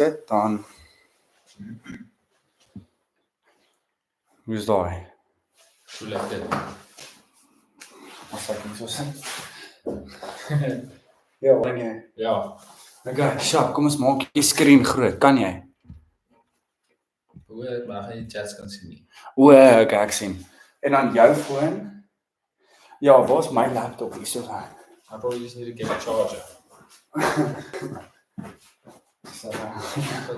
Sit dan. Hoe's daai? Hoe lyk dit? As ek nie so sit. Ja, dink jy? Ja. Okay, Shak, kom ons maak die skerm groot. Kan jy? Hoe maar gaan jy chats kan sien nie. O, okay, ek sien. En dan jou foon. Ja, waar's my laptop hier so? I probably just need to get a charger.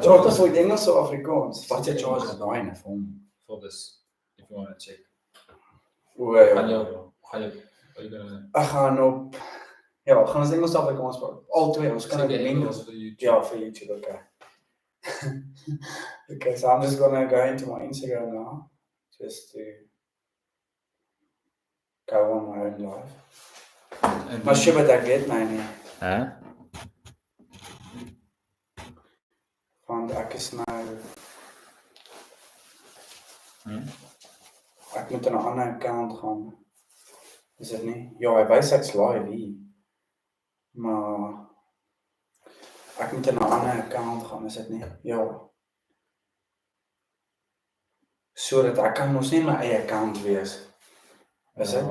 Wat is ooit Engels of Afrikaans? Wat jy charger daai en vir hom? For this, if you want to check. O, ja. Gaan jy Ek gaan op gaan ons Engels of Afrikaans praat. Albei, ons kan dit Engels vir YouTube. Ja, for YouTube, okay. Okay, so I'm just gonna go into my Instagram now, just to go on my own life. Maar shit, wat ek weet my nie. Want ek is nou... Ek moet in 'n ander account gaan. Is dit nie? Ja, hy wys ek's live hier. Maar... Ek moet in 'n ander account gaan, is dit nie? Ja. Sodat ek kan ons nie my eie account wees. Is dit?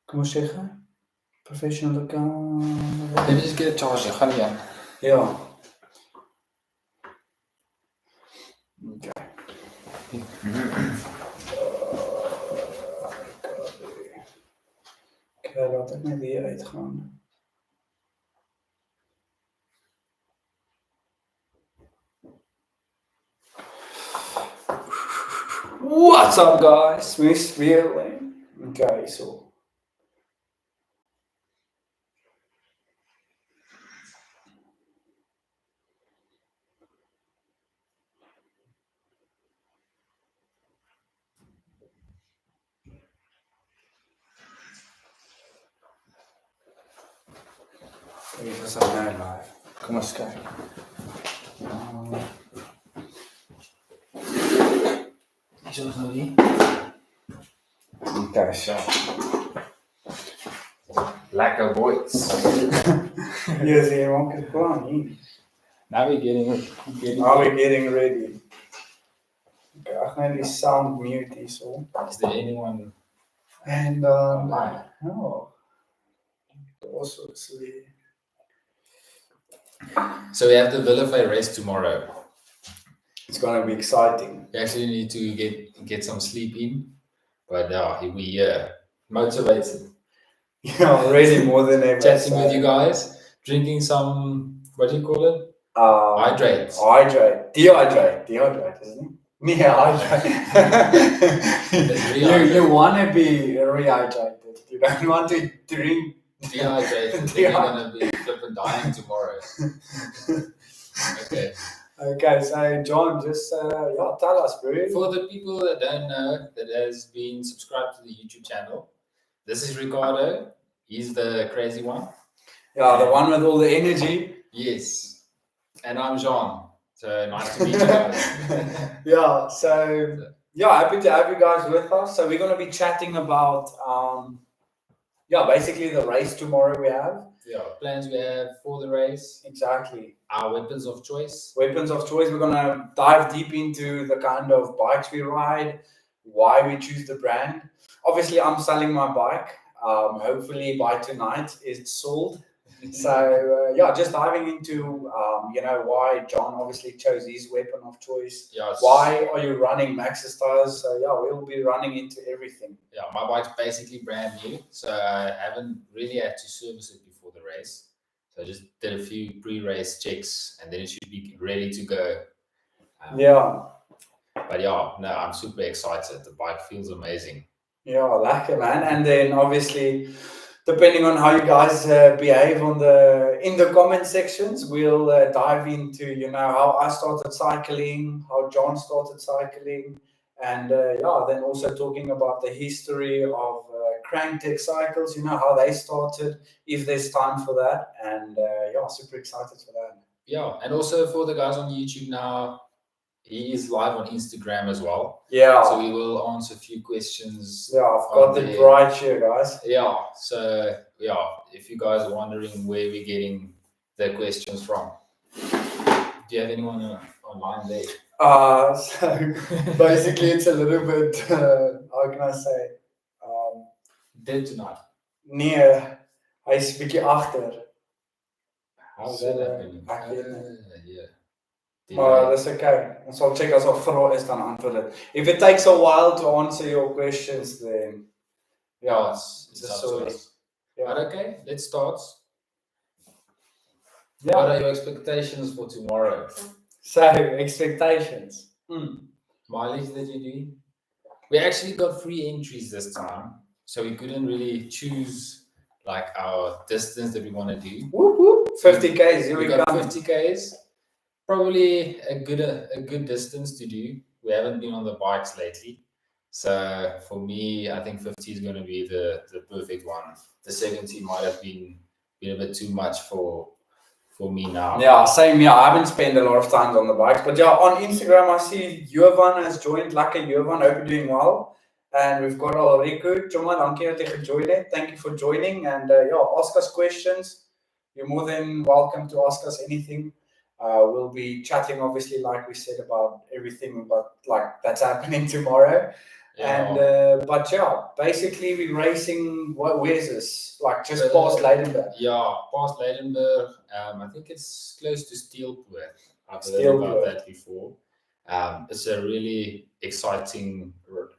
Kom ons sê professional account. Let me just get a charger, gaan jy? Ja. Okay. Okay, laat ek net weer uitgaan. What's up, guys? Miss feeling. Okay, so. Dit is al nou live. Kom ons kyk. Is ons nou nie? Okay, so. Lekker boys. Yes, jy maak dit plan hier. Now we're getting ready. Okay, ek gaan die sound mute hier so. Is there anyone? And also see. So we have the Wildevy race tomorrow. It's gonna be exciting. We actually need to get some sleep in, but we motivated. Yeah, already more than ever. Chatting with you guys, drinking some, what do you call it? Hydrate, dehydrate, isn't it? Yeah, hydrate. you wanna be rehydrated. You don't want to drink. Dehydrated. You're gonna be flipping dying tomorrow. Okay. Okay, so John, just tell us, bro. For the people that don't know, that has been subscribed to the YouTube channel, this is Ricardo. He's the crazy one. Yeah, the one with all the energy. Yes. And I'm Jean. So nice to meet you guys. Happy to have you guys with us. So we're going to be chatting about, basically the race tomorrow we have. Yeah, plans we have for the race. Exactly. Our weapons of choice. We're going to dive deep into the kind of bikes we ride, why we choose the brand. Obviously, I'm selling my bike. Hopefully by tonight it's sold. So just diving into why John obviously chose his weapon of choice. Yes. Why are you running Max's tires? So we'll be running into everything. Yeah, my bike's basically brand new, so I haven't really had to service it before the race. So I just did a few pre-race checks, and then it should be ready to go. But I'm super excited. The bike feels amazing. Yeah, lekker man. And then obviously, depending on how you guys behave in the comment sections, we'll dive into how I started cycling, how John started cycling, and then also talking about the history of CrankTech cycles, how they started, if there's time for that, and super excited for that. Yeah, and also for the guys on YouTube now, he is live on Instagram as well. Yeah. So we will answer a few questions. Yeah, I've got the right here, guys. Yeah. So if you guys are wondering where we're getting the questions from, Do you have anyone online there? So basically it's a little bit, how can I say, Dead tonight. nee, hy is 'n bietjie agter. How's So, that happening? ek weet nie. Yeah. Maar dis okay. Ons sal check as daar vrae is dan antwoord dit. If it takes a while to answer your questions, then Yeah, it's just up to sorry. us. Yeah. But okay, let's start. Yeah. What are your expectations for tomorrow? So expectations. Mileage that you're doing? We actually got 3 entries this time, so we couldn't really choose like our distance that we want to do. Whoop whoop. 50 Ks. Here We we got come. 50 Ks. Probably a good distance to do. We haven't been on the bikes lately. So for me, I think 50 is going to be the perfect one. The 70 might have been a bit too much for me now. Yeah, same here. I haven't spent a lot of time on the bikes, but yeah, on Instagram I see Jovan has joined. Lekker Jovan, hope you're doing well. And we've got our Riku. Choma, dankie dat jy gejoin het. Thank you for joining. And yeah, ask us questions. You're more than welcome to ask us anything. We'll be chatting, obviously, like we said, about everything, but like that's happening tomorrow. Yeah. And but yeah, basically we're racing. Where's this? Like just past Leidenberg. Yeah, past Leidenberg. I think it's close to Steelpoort. I've heard about that before. It's a really exciting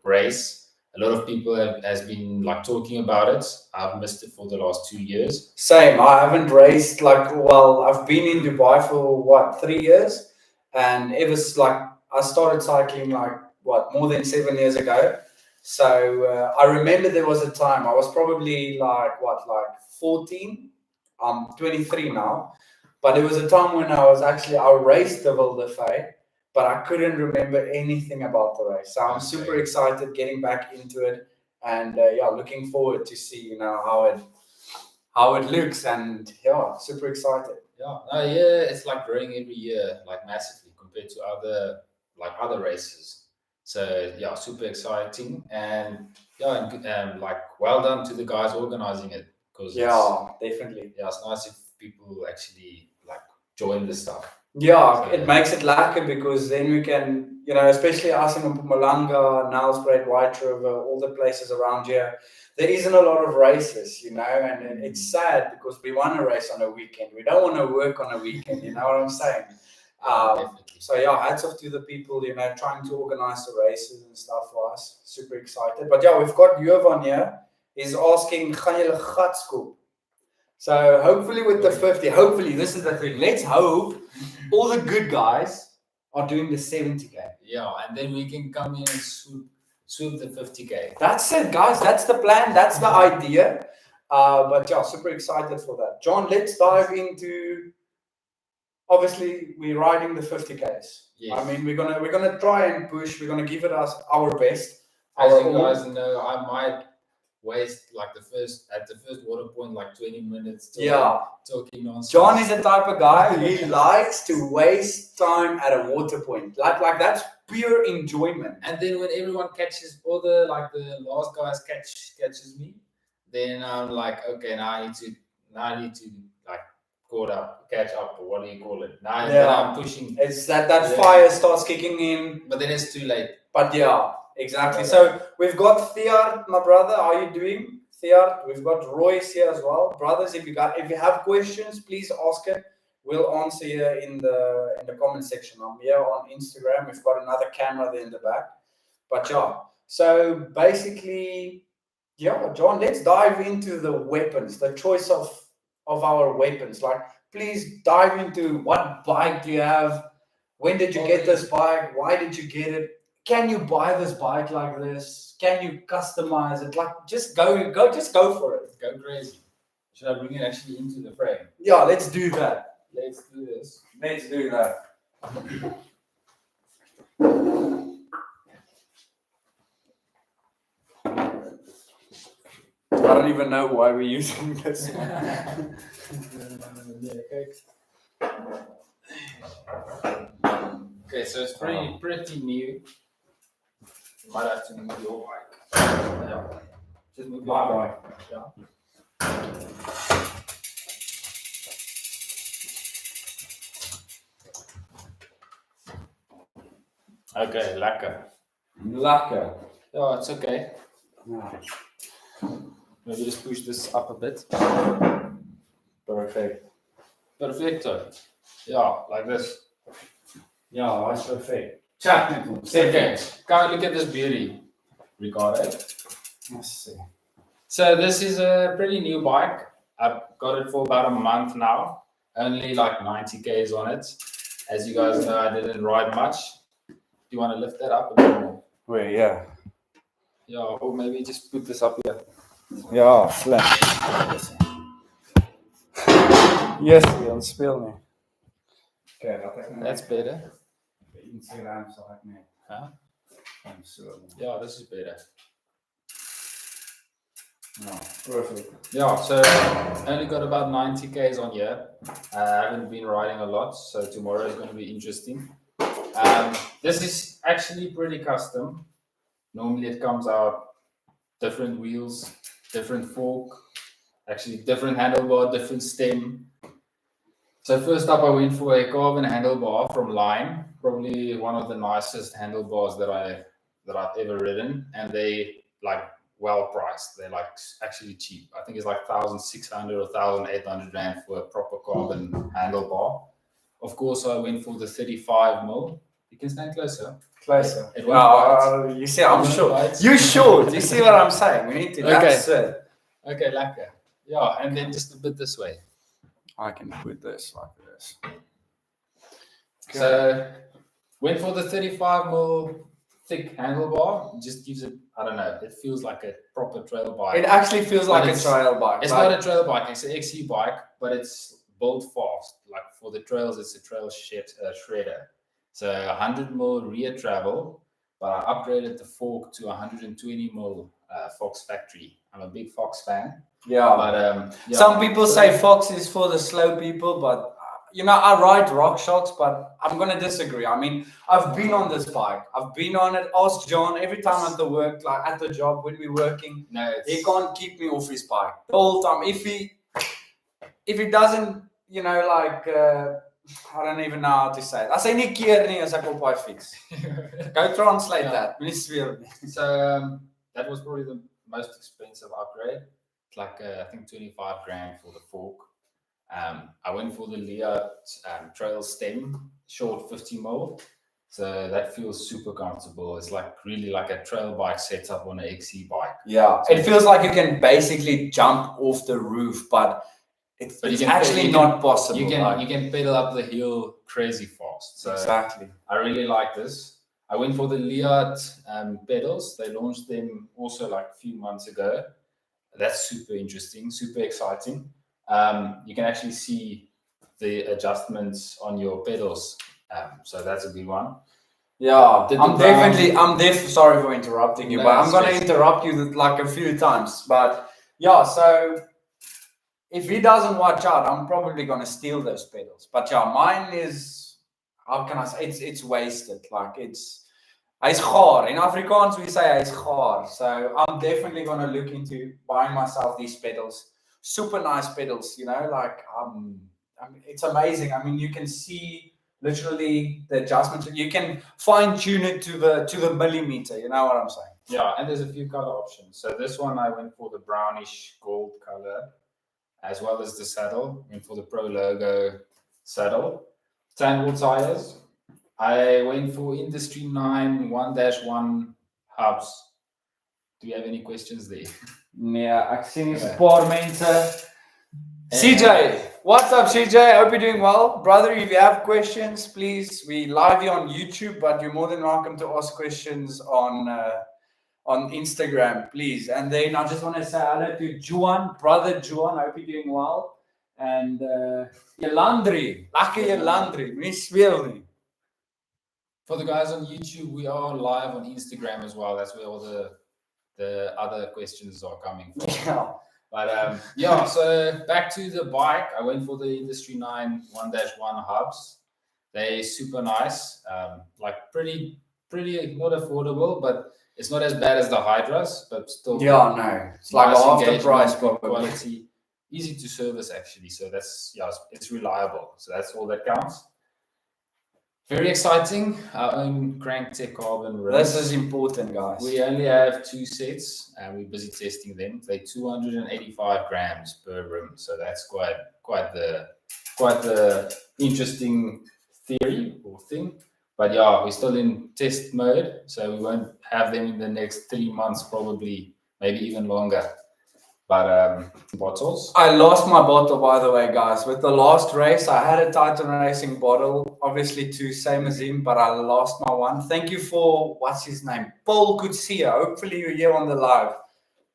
race. A lot of people has been like talking about it. I've missed it for the last 2 years. Same. I haven't raced I've been in Dubai for 3 years, and it was like I started cycling more than 7 years ago. So I remember there was a time I was probably 14. I'm 23 now, but it was a time when I raced the Wildevy, but I couldn't remember anything about the race. So I'm super excited getting back into it, and looking forward to see how it looks, and yeah, super excited. Yeah, it's like growing every year, like massively compared to other races. So yeah, super exciting, and well done to the guys organizing it, because definitely. Yeah, it's nice if people actually join the stuff. Yeah, so, it makes it lekker, because then we can, especially us in Mpumalanga, Nelspruit, White River, all the places around here, there isn't a lot of races, and it's sad because we want to race on a weekend. We don't want to work on a weekend, you know what I'm saying? So yeah, hats off to the people, trying to organize the races and stuff for us. Super excited. But yeah, we've got Jovan here. He's asking, gaan julle gat skoop? So hopefully with the 50, hopefully, this is the thing. Let's hope all the good guys are doing the 70K. Yeah, and then we can come in and swoop the 50K. That's it, guys. That's the plan. That's the idea. But yeah, super excited for that. John, let's dive into. Obviously, we're riding the 50Ks. Yes. I mean, we're gonna try and push. We're gonna give it our best. As you guys know, I might waste at the first water point 20 minutes talking nonsense. John is the type of guy he likes to waste time at a water point. Like that's pure enjoyment. And then when everyone catches, all the last guys catches me, then I'm like, okay, now I need to catch up, or what do you call it? Now I'm pushing. It's that fire starts kicking in. But then it's too late. But yeah, exactly. So we've got Theart, my brother. How are you doing, Theart? We've got Royce here as well. Brothers, if you have questions, please ask it. We'll answer here in the comment section. I'm here on Instagram. We've got another camera there in the back. But yeah, so basically, yeah, John, let's dive into the weapons, the choice of our weapons. Please dive into what bike do you have? When did you get this bike? Why did you get it? Can you buy this bike like this? Can you customize it? Just go for it. Go crazy. Should I bring it actually into the frame? Yeah, let's do that. Let's do this. Let's do that. I don't even know why we're using this one. Okay, so it's pretty new. You might have to move your bike. Yeah. Just move your bike. Yeah. Okay, lekker. Lekker. Yeah, it's okay. Yeah. Maybe just push this up a bit. Perfect. Perfecto. Yeah, like this. Yeah, that's perfect. Chat met ons. Okay, come and look at this beauty, Ricardo. Let's see. So this is a pretty new bike. I've got it for about a month now. Only like 90 Ks on it. As you guys know, I didn't ride much. Do you want to lift that up a bit more? Where, yeah. Yeah, or maybe just put this up here. Ja, slim. Yes, Jan, speel nie. Okay, laat ek nou. That's better. Instagram sal ek net. Huh? So. Yeah, this is better. No, perfect. Yeah, so only got about 90 Ks on here. I haven't been riding a lot, so tomorrow is going to be interesting. This is actually pretty custom. Normally it comes out different wheels, different fork, actually different handlebar, different stem. So first up I went for a carbon handlebar from Line, probably one of the nicest handlebars that I've ever ridden, and they like well priced. They're like actually cheap. I think it's like 1,600 or 1,800 rand for a proper carbon handlebar. Of course, I went for the 35mm. You can stand closer. Closer. It won't bite. You see, I'm It short. won't bite. You short. You see what I'm saying? We need to. Okay. That's it. Okay, lekker. Yeah, and then just a bit this way. I can put this like this. Okay. So went for the 35mm thick handlebar. It just gives it, I don't know, it feels like a proper trail bike. It actually feels like a trail bike. It's not a trail bike, it's an XC bike, but it's built fast. Like for the trails, it's a trail shredder. So 100mm rear travel, but I upgraded the fork to 120mm Fox factory. I'm a big Fox fan. Yeah. But yeah. Some people say Fox is for the slow people, but you know, I ride RockShox, but I'm gonna disagree. I mean, I've been on this bike. I've been on it. Ask John every time at the work, like at the job when we're working. No, he can't keep me off his bike the whole time. If he doesn't, you know, like I don't even know how to say it. I say nie keer nie as ek op hy fiets. Go translate that. So that was probably the most expensive upgrade. It's like I think 25 grand for the fork. I went for the Leah trail stem, short 50mm. So that feels super comfortable. It's like really like a trail bike setup on an XC bike. Yeah, it feels like you can basically jump off the roof, but it's actually not possible. You can pedal up the hill crazy fast. So exactly. I really like this. I went for the Leah pedals. They launched them also like a few months ago. That's super interesting, super exciting. You can actually see the adjustments on your pedals. So that's a good one. Yeah, sorry for interrupting you, but I'm going to interrupt you like a few times. But yeah, so if he doesn't watch out, I'm probably going to steal those pedals. But yeah, mine is, how can I say, it's wasted. Like hy's gaar. In Afrikaans we say hy's gaar. So I'm definitely going to look into buying myself these pedals. Super nice pedals, you know, like I mean, it's amazing. I mean, you can see literally the adjustments. You can fine tune it to the millimeter. You know what I'm saying? Yeah, and there's a few color options. So this one I went for the brownish gold color, as well as the saddle. I went for the Pro logo saddle. Tangle tires. I went for Industry 9 1-1 hubs. Do you have any questions there? Yeah, ek sien hier's 'n paar mense. CJ, what's up, CJ? I hope you're doing well, brother. If you have questions, please. We live you on YouTube, but you're more than welcome to ask questions on Instagram, please. And then I just want to say hello to Juan, brother Juan. I hope you're doing well. And Yelandri, lekker Yelandri, moenie speel nie. For the guys on YouTube, we are live on Instagram as well. That's where all the other questions are coming from. Yeah. But yeah, so back to the bike. I went for the Industry 9 1-1 hubs. They're super nice. Like pretty not affordable, but it's not as bad as the Hydras, but still. Yeah, no. It's like half the price, quality. Easy to service actually. So that's, yeah, it's reliable. So that's all that counts. Very exciting. Our own CrankTech carbon rims. This is important, guys. We only have 2 sets, and we're busy testing them. They're 285 grams per rim, so that's quite the interesting theory or thing. But yeah, we're still in test mode, so we won't have them in the next 3 months, probably, maybe even longer. But bottles. I lost my bottle, by the way, guys. With the last race, I had a Titan Racing bottle, obviously two, same as him, but I lost my one. Thank you for, what's his name? Paul Kutsia. Hopefully you're here on the live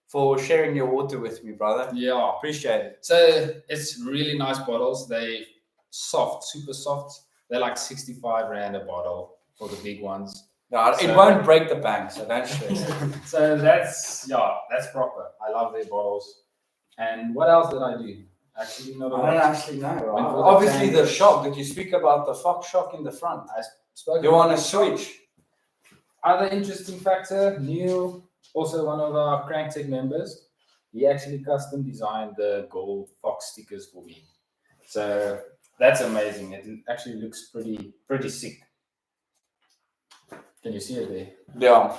for sharing your water with me, brother. Yeah. Appreciate it. So it's really nice bottles. They soft, super soft. They're like 65 Rand a bottle for the big ones. No, it won't break the bank, so don't stress. So that's proper. I love their bottles. And what else did I do? Actually, not a lot. I don't actually know. Right? Obviously, the shock. Did you speak about the Fox shock in the front? I spoke. You want to switch? Other interesting factor, Neil, also one of our CrankTech members, he actually custom designed the gold Fox stickers for me. So that's amazing. It actually looks pretty sick. Can you see it there? Yeah.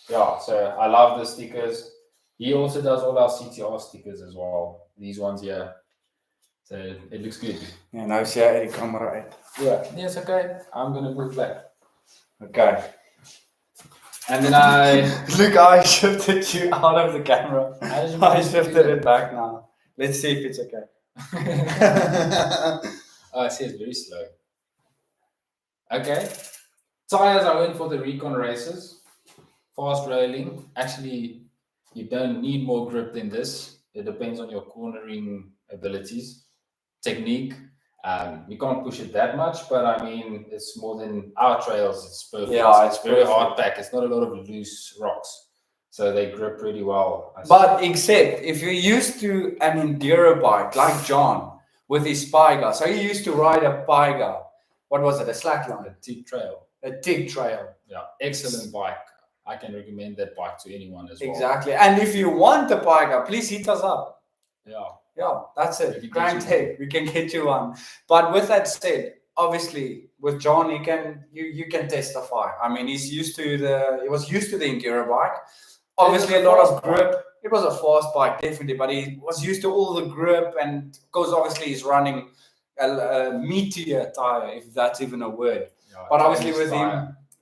Yeah, so I love the stickers. He also does all our CTR stickers as well. These ones here. So it looks good. Yeah, nou is jy uit die camera uit. Yeah, it's okay. I'm going to put it back. Okay. And then I... Look, I shifted you out of the camera. I shifted it back now. Let's see if it's okay. Oh, I see it's very slow. Okay. Tyres I went for the recon races. Fast rolling. Actually, you don't need more grip than this. It depends on your cornering abilities, technique. You can't push it that much, but I mean, it's more than our trails. It's perfect. Yeah, it's very hard pack. It's not a lot of loose rocks, so they grip pretty well. But except if you're used to an enduro bike like John with his Pyga, so he used to ride a Pyga. What was it? A slackline? A TIG trail. A TIG trail. Yeah, excellent bike. I can recommend that bike to anyone as well. Exactly. And if you want a Pyga, please hit us up. Yeah. Yeah, that's it. CrankTech, we can get you one. But with that said, obviously with John, you can testify. I mean, he was used to the enduro bike. Obviously, a lot of grip. It was a fast bike, definitely, but he was used to all the grip, and because obviously he's running a Meteor tire, if that's even a word. Yeah, but obviously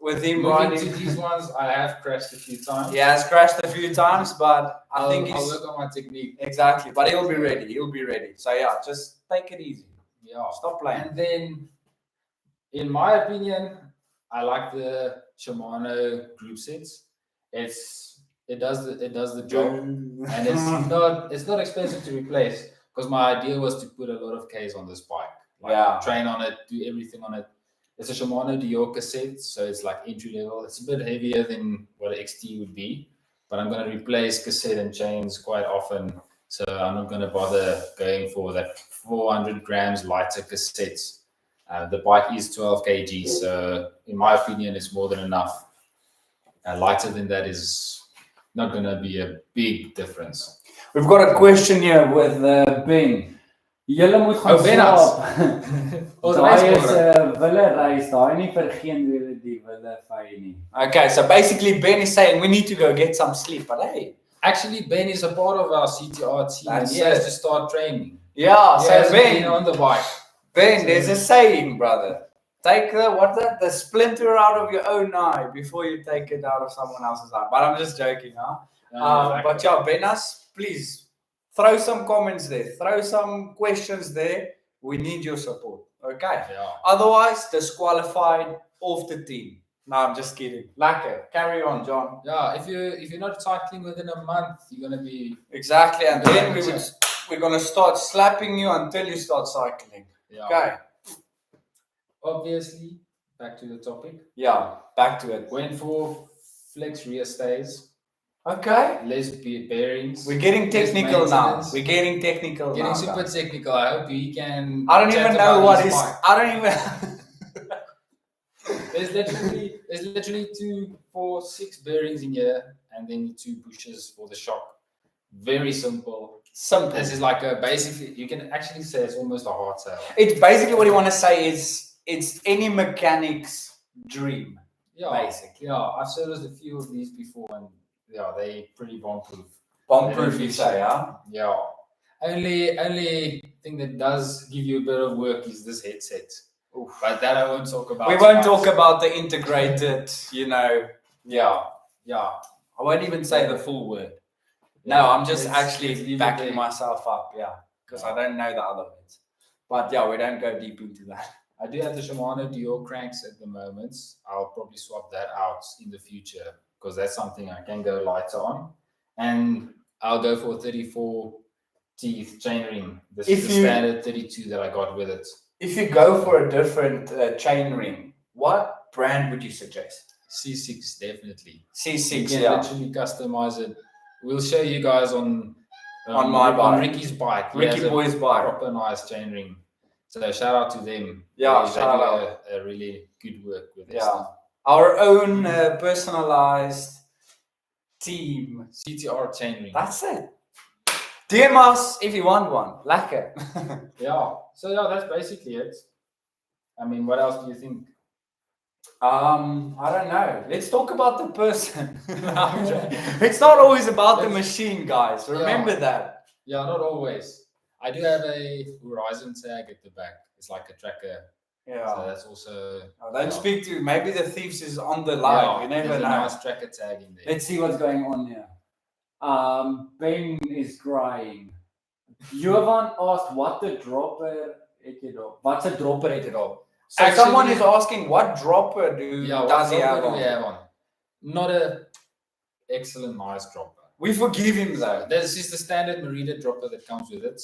with him riding to these ones, I have crashed a few times. Yeah, has crashed a few times, but I think I'll work on my technique. Exactly, but he'll be ready. He'll be ready. So yeah, just take it easy. Yeah, stop playing. And then, in my opinion, I like the Shimano group sets. It does the job, and it's not expensive to replace. Because my idea was to put a lot of Ks on this bike. Train on it, do everything on it. It's a Shimano Dior cassette, so it's like entry level. It's a bit heavier than what an XT would be, but I'm going to replace cassette and chains quite often, so I'm not going to bother going for that 400 grams lighter cassettes. The bike is 12 kg, so in my opinion, it's more than enough. Lighter than that is not going to be a big difference. We've got a question here with Ben. Julle moet gaan slaap. Daai is 'n wille reis, daai nie vir geen rede die wille vy nie. Okay, so basically Ben is saying we need to go get some sleep, but hey. Actually, Ben is a part of our CTR team and he has to start training. Yeah, so Ben on the bike. Ben, there's a saying, brother. Take the splinter out of your own eye before you take it out of someone else's eye. But I'm just joking, huh? Exactly. But yeah, Benas, please throw some comments there, throw some questions there. We need your support, okay? Yeah. Otherwise, disqualified off the team. No, I'm just kidding. Lekker. Carry on, John. Yeah, if you're not cycling within a month, you're gonna be exactly, and then we're gonna start slapping you until you start cycling. Yeah. Okay. Obviously, back to the topic. Yeah, back to it. Went for flex rear stays. Okay. Less bearings. We're getting technical now. We're getting technical Getting now. super technical. I hope he can. I don't even know what is. I don't even. There's literally 2, 4, 6 bearings in here, and then 2 pushes for the shock. Very simple. Simple. This is like a basically. You can actually say it's almost a hardtail. It's basically what you want to say is it's any mechanic's dream. Yeah, basically. Yeah, I've serviced a few of these before, and yeah, they pretty bomb-proof. Bomb-proof, you say, huh? Yeah. Only thing that does give you a bit of work is this headset. Oof. But that I won't talk about. We won't talk about the integrated, Yeah. I won't even say the full word. No, I'm just actually backing myself up, because I don't know the other words. But yeah, we don't go deep into that. I do have the Shimano Dual cranks at the moment. I'll probably swap that out in the future because that's something I can go lighter on. And I'll go for 34 teeth chainring. This is the standard 32 that I got with it. If you go for a different chainring, what brand would you suggest? C6, definitely. C6, you can literally customize it. We'll show you guys on my bike. On Ricky's bike. Ricky Boy's bike. Proper nice chainring. So shout out to them. Yeah, they do a really good work with this stuff. Our own personalized team. CTR chainring. That's it. DM us if you want one. Lekker. So that's basically it. I mean, what else do you think? I don't know. Let's talk about the person. It's not always about the machine, guys. Remember that. Yeah, not always. I do have a Horizon tag at the back. It's like a tracker. Yeah. So that's also. Don't speak to. Maybe the thieves is on the line. You never know. There's a nice tracker tag in there. Let's see what's going on here. Ben is crying. Jovan asked what the dropper it all. What's a dropper it all? So actually, someone is asking what dropper does he have on? Not a excellent nice dropper. We forgive him though. This is the standard Merida dropper that comes with it.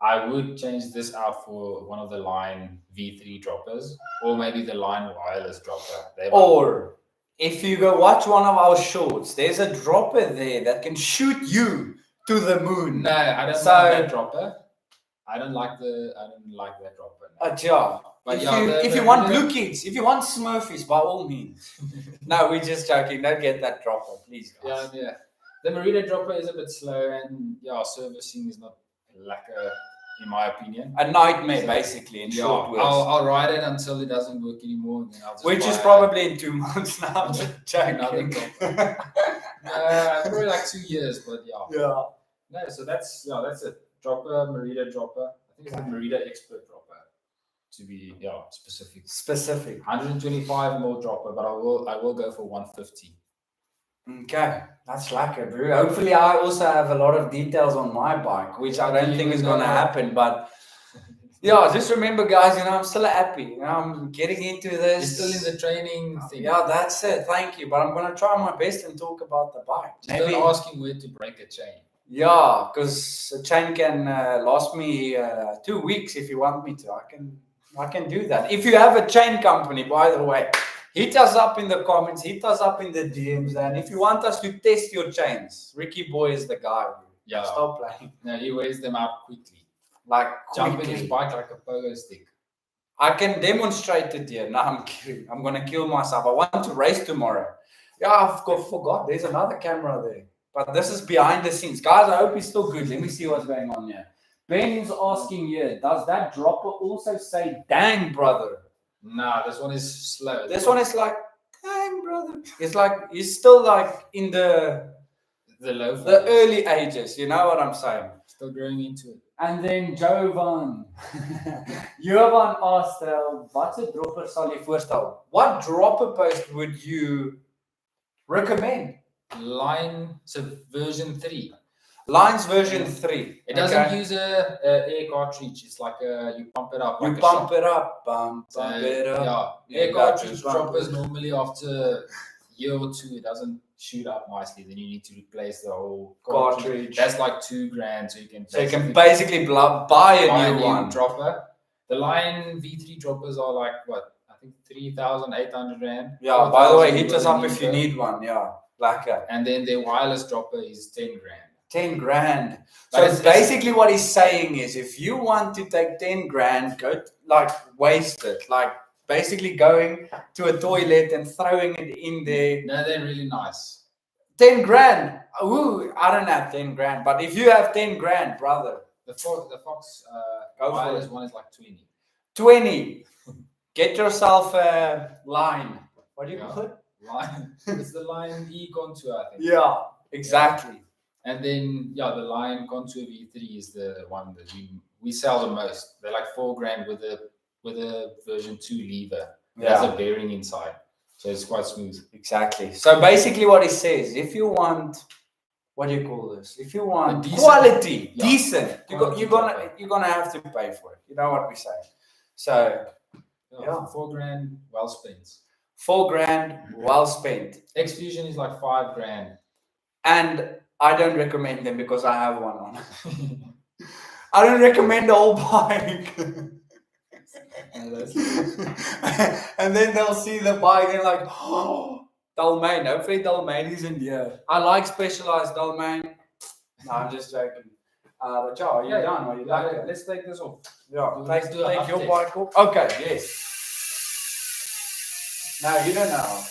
I would change this out for one of the Line V3 droppers, or maybe the Line wireless dropper. Or if you go watch one of our shorts, there's a dropper there that can shoot you to the moon. No, I don't like that dropper. I don't like that dropper. But if you want blue kids, if you want Smurfies, by all means. No, we're just joking. Don't get that dropper, please, guys. Yeah. The Merida dropper is a bit slow, and servicing is not in my opinion. A nightmare, basically, in short words. I'll ride it until it doesn't work anymore. And then I'll just which is probably in 2 months now. Probably like 2 years, but Yeah. No, so that's a dropper, Merida dropper. I think it's the Merida Expert dropper. To be specific. 125 mil dropper, but I will go for 150. Okay, that's lekker, bro. Hopefully, I also have a lot of details on my bike, which I don't think is going to happen. But just remember, guys, I'm still happy. I'm getting into this. You're still in the training thing. Yeah, that's it. Thank you. But I'm going to try my best and talk about the bike. Maybe asking where to break a chain. Yeah, because a chain can last me 2 weeks if you want me to. I can do that. If you have a chain company, by the way, hit us up in the comments, hit us up in the DMs, and if you want us to test your chains, Ricky Boy is the guy. Yeah. Stop playing. No, he wears them out quickly. Jump in his bike like a pogo stick. I can demonstrate it here. No, I'm kidding. I'm going to kill myself. I want to race tomorrow. Yeah, I've forgot. There's another camera there. But this is behind the scenes. Guys, I hope he's still good. Let me see what's going on here. Ben's asking here, does that dropper also say, dang, brother? Nah, this one is slow. This one is like, dang, brother. It's like, he's still like in the early ages. You know what I'm saying? Still growing into it. And then Jovan. Jovan asked, what's a dropper sal jy voorstel? What dropper post would you recommend? Line version 3. Line's version 3. It doesn't use a air cartridge. It's like you pump it up. You pump it up. Pump it up. Yeah. Air cartridge droppers normally after year or two, it doesn't shoot up nicely. Then you need to replace the whole cartridge. That's like $2,000. So you can basically buy a new one. Dropper. The Line V3 droppers are like what? I think 3,800 rand. Yeah. By the way, hit us up if you need one. Yeah. Lekker. And then their wireless dropper is 10 grand. 10 grand. So basically what he's saying is if you want to take 10 grand, go waste it. Like basically going to a toilet and throwing it in there. No, they're really nice. 10 grand. Ooh, I don't have 10 grand. But if you have 10 grand, brother. The Fox wireless one is like 20. 20. get yourself a line. What do you Yeah. call it? Lion. It's the Lion E Contour, I think. Yeah, exactly. And then the Lion Contour V3 is the one that we sell the most. They're like $4,000 with a version 2 lever. It has a bearing inside, so it's quite smooth. Exactly. So basically, what he says, if you want, what do you call this? If you want decent, quality, yeah, decent, quality you're gonna have to pay for it. You know what we say. So yeah, $4,000 well spent. $4,000 well spent. X-Fusion is like $5,000. And I don't recommend them because I have one on. I don't recommend the whole bike. And then they'll see the bike and like, oh, Dalmain. Hopefully Dalmain isn't here. I like Specialized Dalmain. No, I'm just joking. But yeah, are you done? Are you done? Let's take this off. Yeah, Let's do take an your update. bike off. Okay, yes. No, you don't know.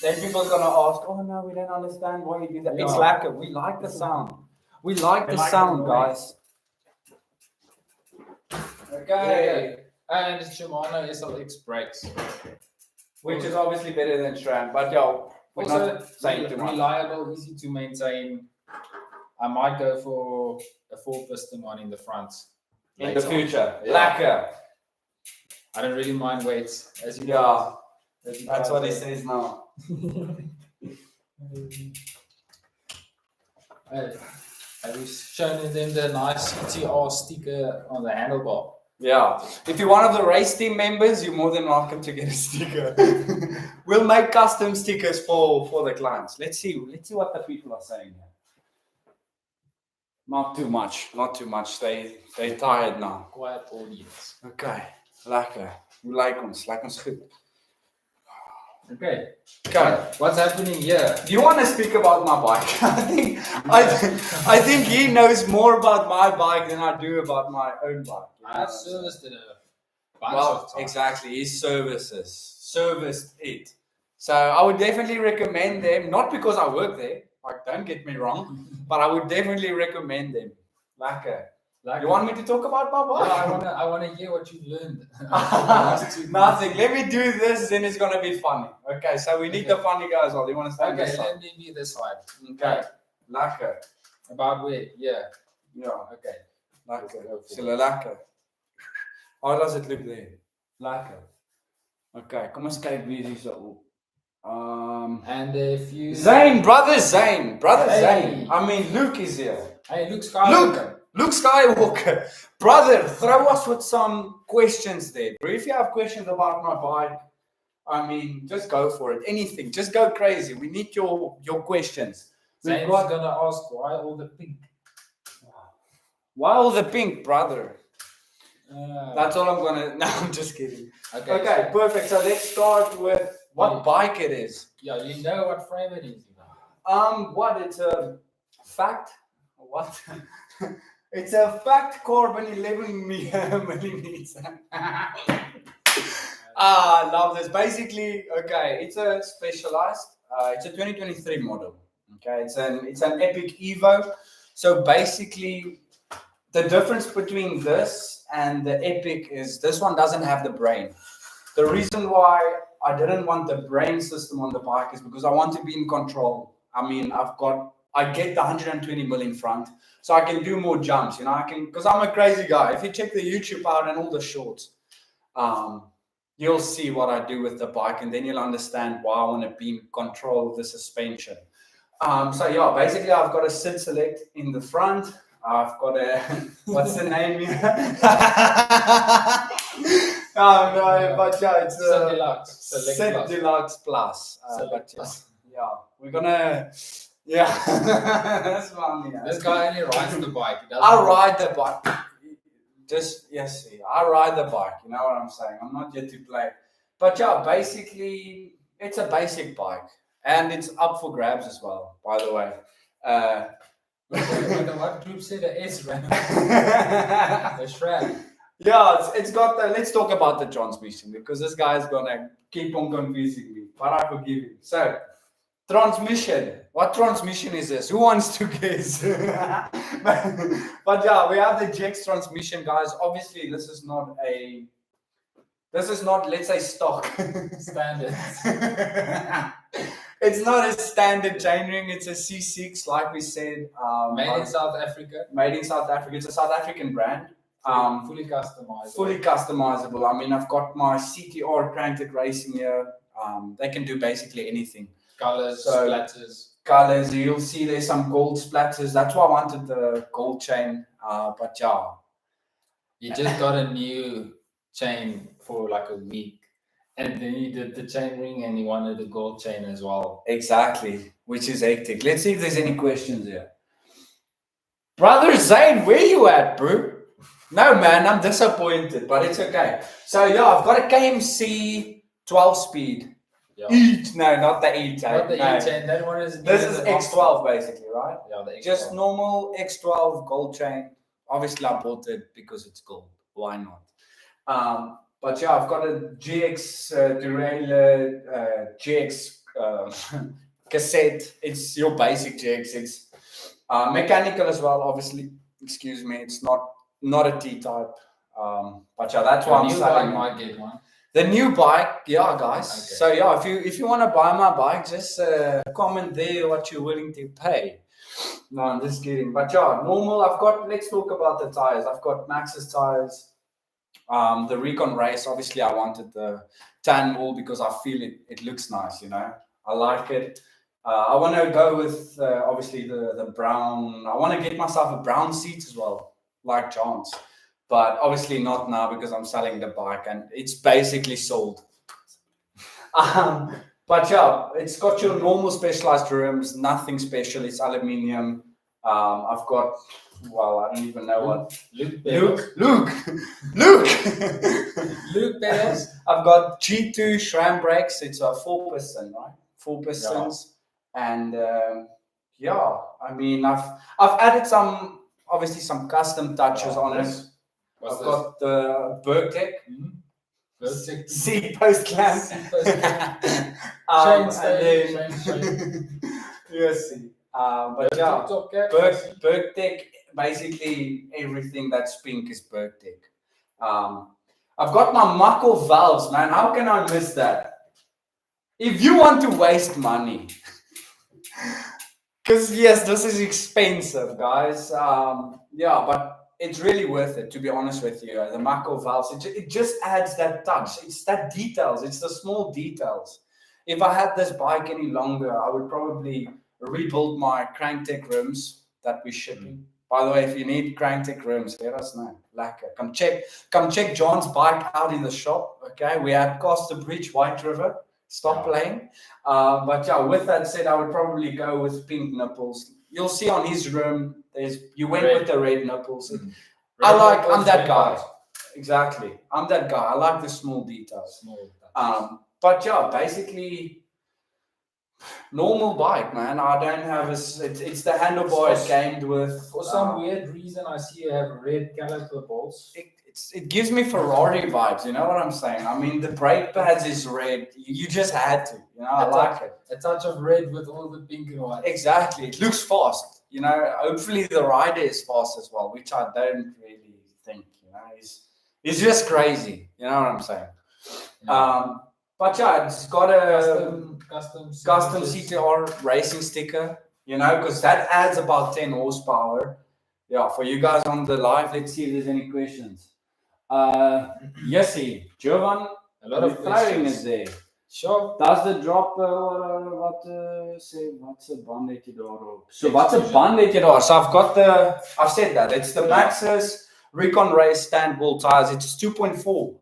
Then people are gonna ask, oh no, we don't understand why you do that. Yeah. It's lacquer. We like the sound. We like the like sound, the guys. Okay. And Shimano SLX brakes. Which is obviously better than SRAM, but yeah, we're Also, not saying too much. reliable, easy to maintain. I might go for a 4-piston one in the front. In the future. Yeah. Lacquer. I don't really mind weights. As you Yeah. guys, That's what he says now. Have you shown them the nice TR sticker on the handlebar? Yeah. If you're one of the race team members, you're more than welcome to get a sticker. We'll make custom stickers for the clients. Let's see what the people are saying here. Not too much. They're tired now. Quiet audience. Okay. Lekker. Hoe lyk ons? Lyk ons goed. Okay. Okay. What's happening here? Do you want to speak about my bike? I think he knows more about my bike than I do about my own bike. I've serviced it a bunch Well, of times. exactly. He serviced it. So I would definitely recommend them. Not because I work there. Like, don't get me wrong, but I would definitely recommend them. Lekker. You want me to talk about my bike? Yeah, I wanna hear what you've learned. Nothing. Let me do this, then it's gonna be funny. Okay, so we need the funny guy as well. You want to stand Okay, this side? let me be this side. Okay. Lekker. About where? Yeah. Yeah. Okay. Lekker. Sille lekker. How does it look there? Lekker. Okay, kom ons kyk wie is hier so op. And if you Brother Zane. Hey. Zane. I mean, Luke is here. Hey, Luke Skywalker. Luke Skywalker. Brother, throw us with some questions there, bro. If you have questions about my bike, I mean, just go for it. Anything. Just go crazy. We need your questions. Zane's gonna ask why all the pink. Why all the pink, brother? That's all I'm gonna. No, I'm just kidding. Okay, perfect. So let's start with what bike it is. Yeah, you know what frame it is. What? It's a fact. What? It's a fact carbon 11 millimeters. I love this. Basically, okay, it's a Specialized. It's a 2023 model. Okay, it's an Epic Evo. So basically, the difference between this and the Epic is this one doesn't have the brain. The reason why I didn't want the brain system on the bike is because I want to be in control. I mean, I get the 120 mil in front, so I can do more jumps. You know, because I'm a crazy guy. If you check the YouTube out and all the shorts, you'll see what I do with the bike, and then you'll understand why I want to be in control of the suspension. So yeah, basically I've got a sit select in the front. I've got a what's the name here? No, but yeah, it's a Set Deluxe Plus. But yeah, we're gonna. Yeah, that's funny. This guy only rides the bike. I ride the bike. I ride the bike. You know what I'm saying? I'm not here to play. But yeah, basically, it's a basic bike, and it's up for grabs as well. By the way. What group said the S ran? The shred. Yeah, it's got. Let's talk about the transmission because this guy's gonna keep on confusing me. But I forgive him. So. Transmission. What transmission is this? Who wants to guess? but yeah, we have the GX transmission, guys. Obviously, this is not, let's say, stock. Standards. It's not a standard chainring. It's a C6, like we said. Made in South Africa. Made in South Africa. It's a South African brand. Fully customizable. Fully customizable. I mean, I've got my CTR CrankTech Racing here. They can do basically anything. Colors, So, splatters. Colors, you'll see there's some gold splatters. That's why I wanted the gold chain. But yeah. You just got a new chain for like a week. And then you did the chain ring and you wanted the gold chain as well. Exactly, which is hectic. Let's see if there's any questions here. Brother Zane, where you at, bro? No, man, I'm disappointed, but it's okay. So, yeah, I've got a KMC 12-speed. Yeah. No, not the E chain. Not the No. E chain. That one is. This is X12, basically, right? Yeah, the X12. Just normal X12 gold chain. Obviously, I bought it because it's gold. Why not? But yeah, I've got a GX derailleur, GX cassette. It's your basic GX. It's mechanical as well, obviously. Excuse me. It's not a T-type. But yeah, that's why I'm selling. Might get one. The new bike, yeah, guys. Okay. So yeah, if you want to buy my bike, just comment there what you're willing to pay. No, I'm just kidding. But yeah, normal. Let's talk about the tires. I've got Maxxis tires. The Recon Race, obviously I wanted the tan wool because I feel it looks nice, you know. I like it. I want to go with obviously the brown. I want to get myself a brown seat as well, like John's. But obviously not now because I'm selling the bike and it's basically sold. But yeah, it's got your normal specialized rims, nothing special. It's aluminium. I've got, well, I don't even know what. Luke pedals. I've got G2 SRAM brakes. It's a 4-piston, right? 4 pistons. Yeah. And yeah, I mean, I've added some custom touches on it. I've got the Bergtech. Seat post clamp. Yes. But yeah, Bergtech, basically everything that's pink is Bergtech. I've got my Muckle valves, man. How can I miss that? If you want to waste money, because yes, this is expensive, guys. Yeah, but it's really worth it, to be honest with you. The Muckle valves, it just adds that touch. It's that details. It's the small details. If I had this bike any longer, I would probably rebuild my CrankTech rims that we're shipping. By the way, if you need CrankTech rims, let us know. Come check John's bike out in the shop. Okay, we at Costa Bridge, White River. Stop playing. But yeah, with that said, I would probably go with pink nipples. You'll see on his rim, you went with the red nipples. I'm that guy. Exactly. I'm that guy. I like the small details. But yeah, basically, normal bike, man. I don't have it's the handlebar it came with. For some weird reason, I see you have red caliper balls. It gives me Ferrari vibes. You know what I'm saying? I mean, the brake pads is red. You just had to. You know, I like it. A touch of red with all the pink and white. Exactly. It looks fast. You know, hopefully the rider is fast as well, which I don't really think. You know, he's just crazy. You know what I'm saying? Yeah. But yeah, it's got a custom CTR racing sticker, you know, because that adds about 10 horsepower. Yeah, for you guys on the live, let's see if there's any questions. Yes, Jovan, a lot of throwing is there. Sure. Does the drop what's a band dat jy daarop? So what's a band dat jy daar? So I've said that. It's the Maxxis Recon Race stand wall tires. It's 2.4.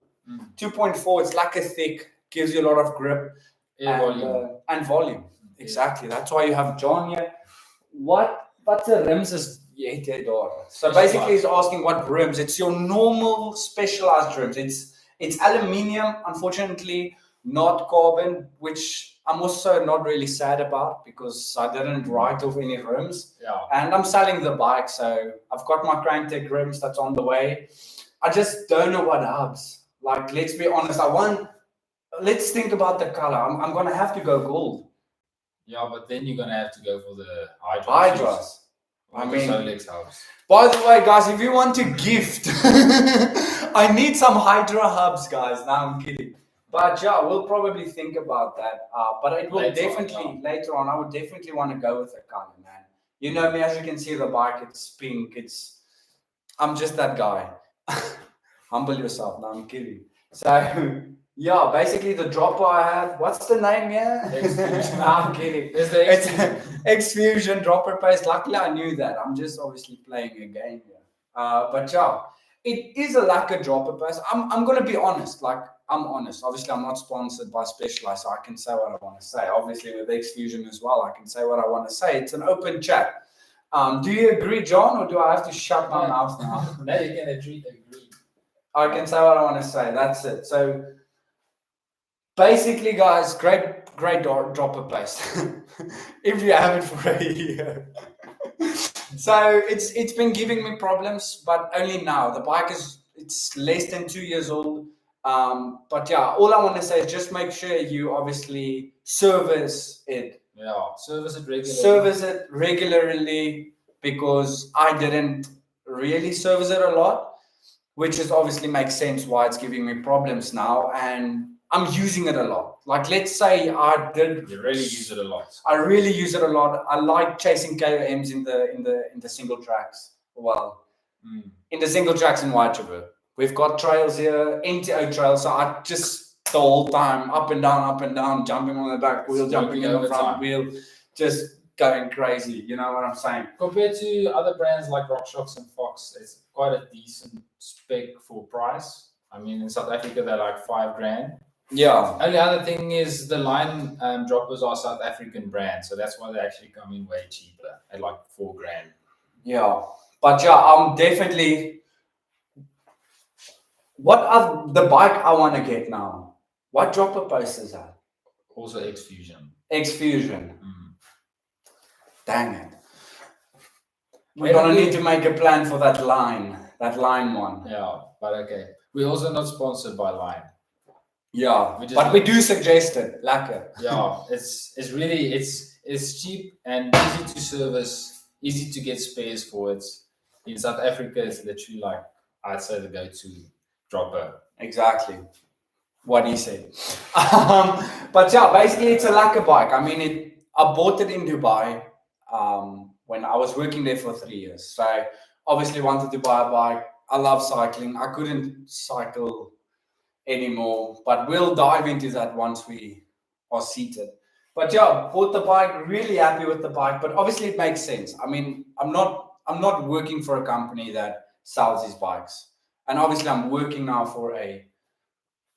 2.4, it's like a thick, gives you a lot of grip and volume. Exactly. That's why you have John here. What's the rims is so basically he's asking what rims. It's your normal specialized rims. It's aluminium, unfortunately, not carbon, which I'm also not really sad about because I didn't write off any rims. Yeah. And I'm selling the bike, so I've got my CrankTech rims that's on the way. I just don't know what hubs. Like, let's be honest, let's think about the color. I'm gonna have to go gold. Yeah, but then you're gonna have to go for the Hydra. Hydras. I mean, Solex helps. By the way, guys, if you want to gift, I need some Hydra hubs, guys. Now I'm kidding. But yeah, we'll probably think about that. But it will later on. I would definitely want to go with a color, man. You know me, as you can see, the bike. It's pink. I'm just that guy. Humble yourself. No, I'm kidding. So yeah, basically the dropper I have. What's the name? Yeah, no, I'm kidding. It's X-Fusion dropper paste. Luckily, I knew that. I'm just obviously playing a game here. But yeah, it is a lacquer dropper paste. I'm gonna be honest. Like, I'm honest. Obviously, I'm not sponsored by Specialized, so I can say what I want to say. Obviously, with X-Fusion as well, I can say what I want to say. It's an open chat. Do you agree, John, or do I have to shut my mouth now? No, you can agree. I can say what I want to say. That's it. So basically, guys, great dropper paste. If you have it for a year. So it's been giving me problems, but only now. The bike it's less than 2 years old. But yeah, all I want to say is just make sure you obviously service it. Yeah, service it regularly. Service it regularly, because I didn't really service it a lot, which is obviously makes sense why it's giving me problems now, and I'm using it a lot. Like, let's say I did. You really use it a lot. I really use it a lot. I like chasing KOMs in the single tracks. Well, in the single tracks in Whitehall. We've got trails here, NTO trails. So I just the whole time up and down, jumping on the back wheel, jumping in the front wheel, just going crazy. You know what I'm saying? Compared to other brands like RockShox and Fox, it's quite a decent spec for price. I mean, in South Africa, they're like $5,000. Yeah. Only other thing is the line droppers are South African brands, so that's why they actually come in way cheaper at like $4,000. Yeah, but yeah, I'm definitely. What are the bike I want to get now? What dropper post is that? Also X-Fusion. X-Fusion. Dang it. We're gonna need to make a plan for that line one. Yeah, but okay. We're also not sponsored by Line. Yeah, but we do suggest it. Lacquer. Yeah, it's really it's cheap and easy to service, easy to get spares for it. In South Africa, it's literally like, I'd say, the go-to dropper. Exactly what he said. But yeah, basically it's a lacquer bike. I mean, I bought it in Dubai when I was working there for 3 years. So I obviously wanted to buy a bike. I love cycling. I couldn't cycle anymore, but we'll dive into that once we are seated. But yeah, bought the bike, really happy with the bike, but obviously it makes sense. I mean, I'm not working for a company that sells these bikes. And obviously I'm working now for a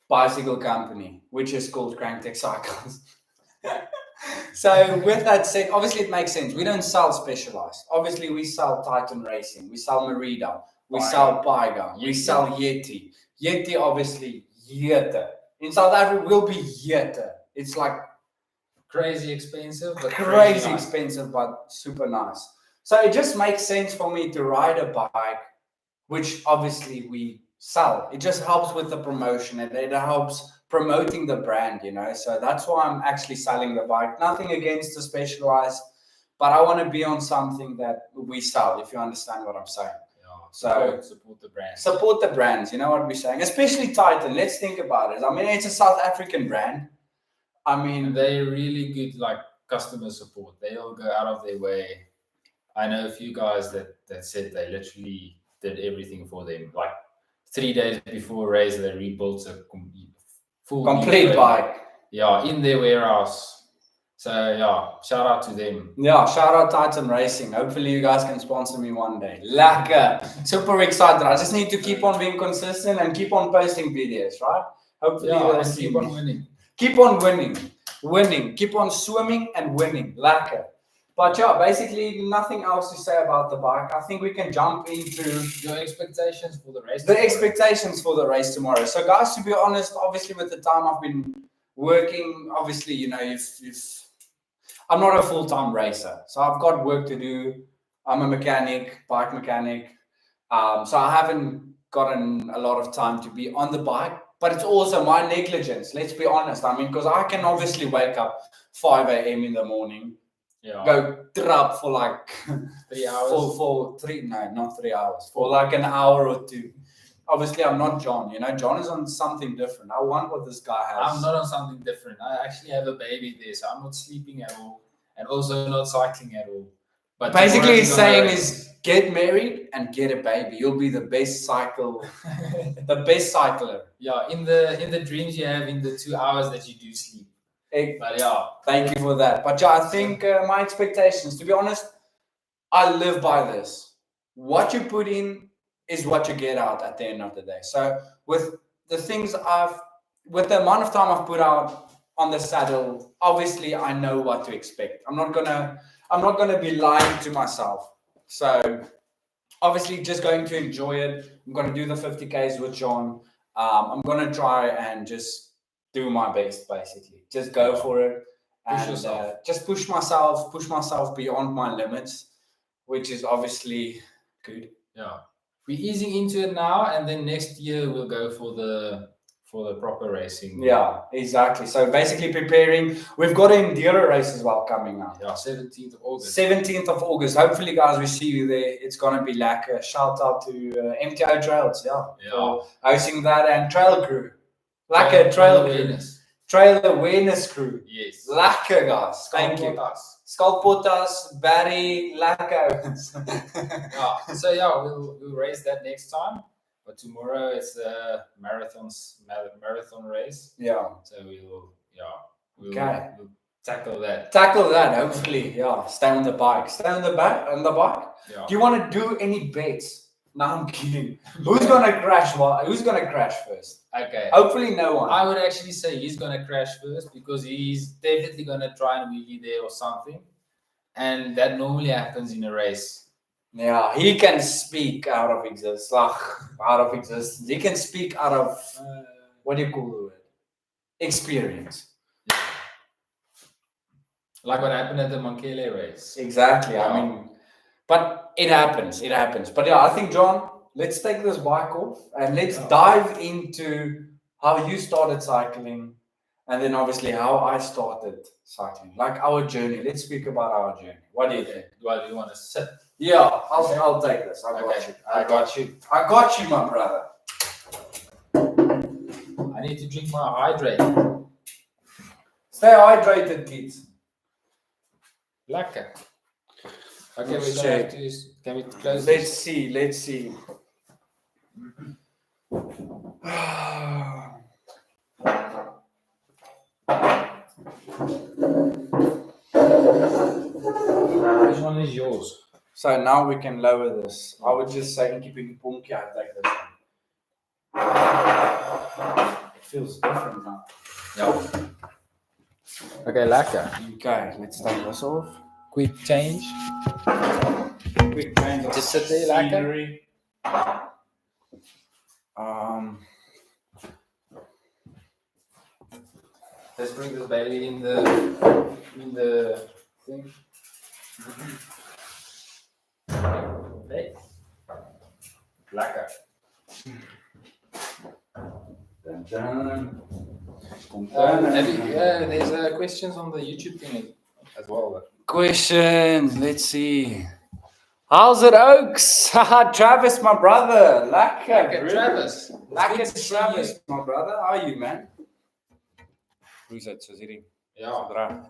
bicycle company, which is called CrankTech Cycles. So with that said, obviously it makes sense. We don't sell Specialized. Obviously we sell Titan Racing, we sell Merida, we sell Paiga, we sell Yeti. Yeti, obviously, Yeti. In South Africa, will be Yeti. It's like crazy expensive, but crazy expensive, but super nice. So it just makes sense for me to ride a bike, which obviously we sell. It just helps with the promotion, and it helps promoting the brand, you know. So that's why I'm actually selling the bike. Nothing against the Specialized, but I want to be on something that we sell, if you understand what I'm saying. So support the brand. Support the brands, you know what we're saying? Especially Titan. Let's think about it. I mean, it's a South African brand. I mean, they're really good, like, customer support. They'll go out of their way. I know a few guys that said they literally did everything for them. Like 3 days before a race, they rebuilt a full complete bike. Yeah, in their warehouse. So yeah, shout out to them. Yeah, shout out Titan Racing. Hopefully you guys can sponsor me one day. Lacquer. Super excited. I just need to keep on being consistent and keep on posting videos, right? Hopefully and keep on winning. Keep on winning. Winning. Keep on swimming and winning. Lacquer. But yeah, basically nothing else to say about the bike. I think we can jump into your expectations for the race. The expectations for the race tomorrow. So guys, to be honest, obviously with the time I've been working, obviously, you know, I'm not a full-time racer, so I've got work to do. I'm a mechanic, bike mechanic. So I haven't gotten a lot of time to be on the bike, but it's also my negligence. Let's be honest. I mean, because I can obviously wake up 5 a.m. in the morning, go trap for like 3 hours. Not 3 hours, for like an hour or two. Obviously, I'm not John. You know, John is on something different. I want what this guy has. I'm not on something different. I actually have a baby there, so I'm not sleeping at all, and also not cycling at all. But basically, he's saying is get married and get a baby. You'll be the best cycler. Yeah, in the dreams you have in the 2 hours that you do sleep. But yeah, thank you for that. But yeah, I think my expectations, to be honest, I live by this. What you put in is what you get out at the end of the day. So with the things with the amount of time I've put out on the saddle, obviously I know what to expect. I'm not gonna be lying to myself. So obviously just going to enjoy it. I'm gonna do the 50Ks with John. I'm gonna try and just do my best, basically. Just go for it. And just push myself beyond my limits, which is obviously good. Yeah. We're easing into it now, and then next year we'll go for the proper racing. Yeah, exactly. So basically preparing. We've got an enduro race as well coming up. Yeah, 17th of August. 17th of August. Hopefully, guys, we see you there. It's gonna be like a shout out to MTO Trails, for hosting that, and Trail Crew, like a trail awareness crew. Yes. Lekker, guys. Thank you. Skalpotas, Barry, Lekker. We'll race that next time. But tomorrow it's a marathon race. Yeah. So we'll tackle that. Hopefully, stay on the bike. Yeah. Do you want to do any bets? No, I'm kidding. Who's gonna crash? Who's gonna crash first? Okay. Hopefully, no one. I would actually say he's gonna crash first because he's definitely gonna try and wheelie there or something, and that normally happens in a race. Yeah, he can speak out of existence. He can speak out of what do you call it? Experience. Yeah. Like what happened at the Mankele race. Exactly. Yeah. I mean, but it happens. But yeah, I think, John, let's take this bike off and let's dive into how you started cycling, and then obviously how I started cycling, like our journey. Let's speak about our journey. What do you think? Well, do you want to sit? Yeah, I'll take this. I got you, my brother. I need to drink my hydrate. Stay hydrated, kids. Lekker. Okay, can we close Let's see. Which one is yours? So now we can lower this. I would just say keeping punky, I take this one. It feels different now. Yeah. Okay, lekker. Okay, let's take this off. Quick change. Just sit there, lekker. Let's bring this baby in the thing. Hey. Lekker. There's questions on the YouTube thing as well. Questions. Let's see. How's it, Oaks? Travis, my brother. Lekker, Travis. Lekker, Travis, my brother. How are you, man? Who's that? Yeah.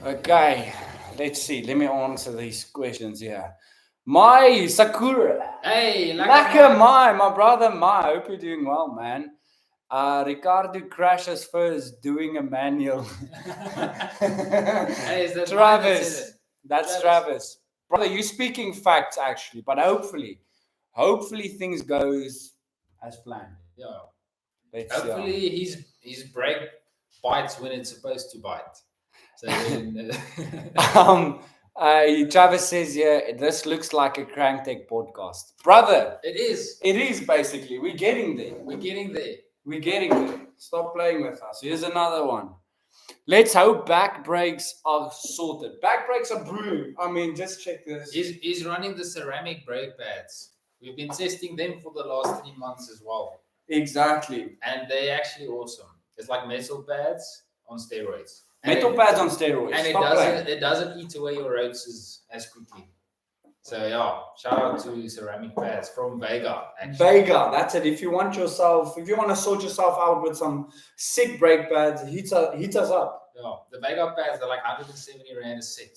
Okay. Let's see. Let me answer these questions here. Mai Sakura. Hey, Lekker, my brother Mai. Hope you're doing well, man. Ricardo crashes first doing a manual. Hey, is that Travis? That's Travis. Brother, you're speaking facts actually, but hopefully things goes as planned. Yeah. Hopefully his brake bites when it's supposed to bite. So then, Travis says, this looks like a CrankTech podcast. Brother, it is basically. We're getting there. Stop playing with us. Here's another one. Let's hope back brakes are sorted. Back brakes are brewed. I mean, just check this. He's running the ceramic brake pads. We've been testing them for the last 3 months as well. Exactly. And they're actually awesome. It's like metal pads on steroids. Metal pads on steroids. And it doesn't eat away your roads as quickly. So yeah, shout out to ceramic pads from Vega. Actually. Vega, that's it. If you want to sort yourself out with some sick brake pads, hit us up. Yeah, the Vega pads, they're like 170 Rand a set.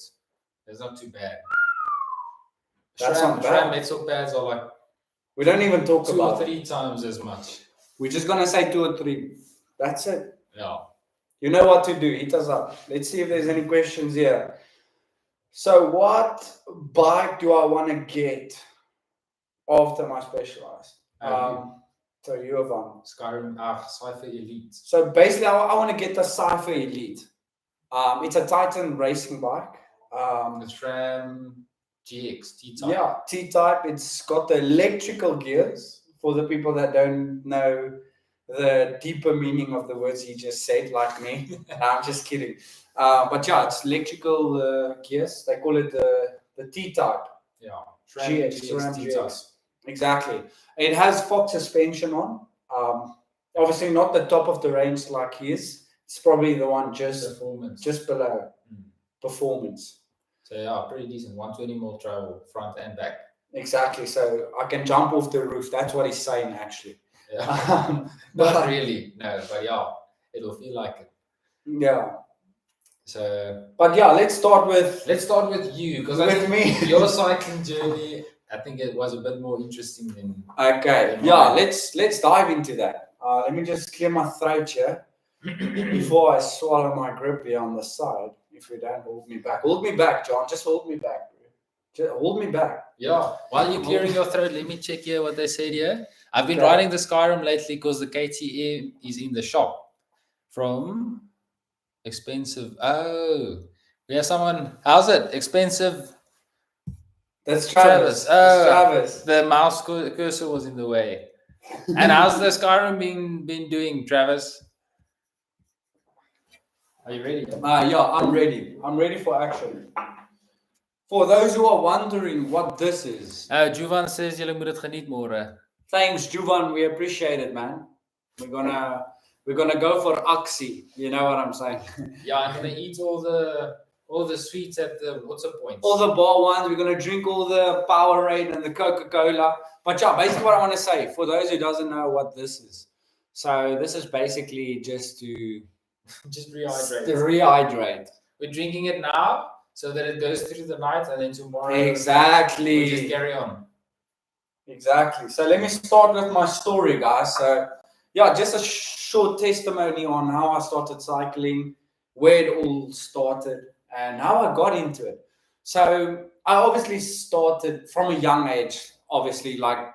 That's not too bad. That's not bad. Metal pads are like, we don't even talk 2 about or 3 times as much. We're just gonna say 2 or 3. That's it. Yeah. You know what to do. Hit us up. Let's see if there's any questions here. So what bike do I want to get after my Specialized? So you have one. Skyrim, Cypher Elite. So basically, I want to get the Cypher Elite. It's a Titan racing bike. The SRAM GX T-Type. Yeah, T-Type. It's got the electrical gears. For the people that don't know the deeper meaning of the words he just said, like me. No, I'm just kidding. But yeah, it's electrical gears. They call it the T-Type. Yeah. SRAM GX. Exactly. It has Fox suspension on. Obviously not the top of the range like his. It's probably the one just below performance. So yeah, pretty decent. 120mm travel, front and back. Exactly. So I can jump off the roof. That's what he's saying, actually. Yeah. Not really. No, but yeah, it'll feel like it. Yeah. So, but yeah, let's start with you, because with me, your cycling journey, I think it was a bit more interesting than. Okay. Yeah. Let's dive into that. Let me just clear my throat here before I swallow my grip here on the side. If you don't hold me back, John. Just hold me back. Just hold me back. Yeah. While you're clearing your throat, let me check here what they said here. I've been riding the Skyrim lately because the KTM is in the shop. From expensive. Oh, we have someone. How's it? Expensive. That's Travis. Travis. The mouse cursor was in the way. And how's the Skyrim been doing, Travis? Are you ready? Yeah, I'm ready. I'm ready for action. For those who are wondering what this is. Juvan says julle moet dit geniet môre. Thanks, Juvan. We appreciate it, man. We're gonna go for Axie. You know what I'm saying? Yeah, I'm gonna eat all the sweets at the water points. All the bar ones. We're gonna drink all the Powerade and the Coca-Cola. But yeah, basically what I want to say, for those who doesn't know what this is. So this is basically just to rehydrate. We're drinking it now so that it goes through the night, and then tomorrow exactly we just carry on. Exactly. So let me start with my story, guys. So yeah, just a short testimony on how I started cycling, where it all started, and how I got into it. So I obviously started from a young age, obviously like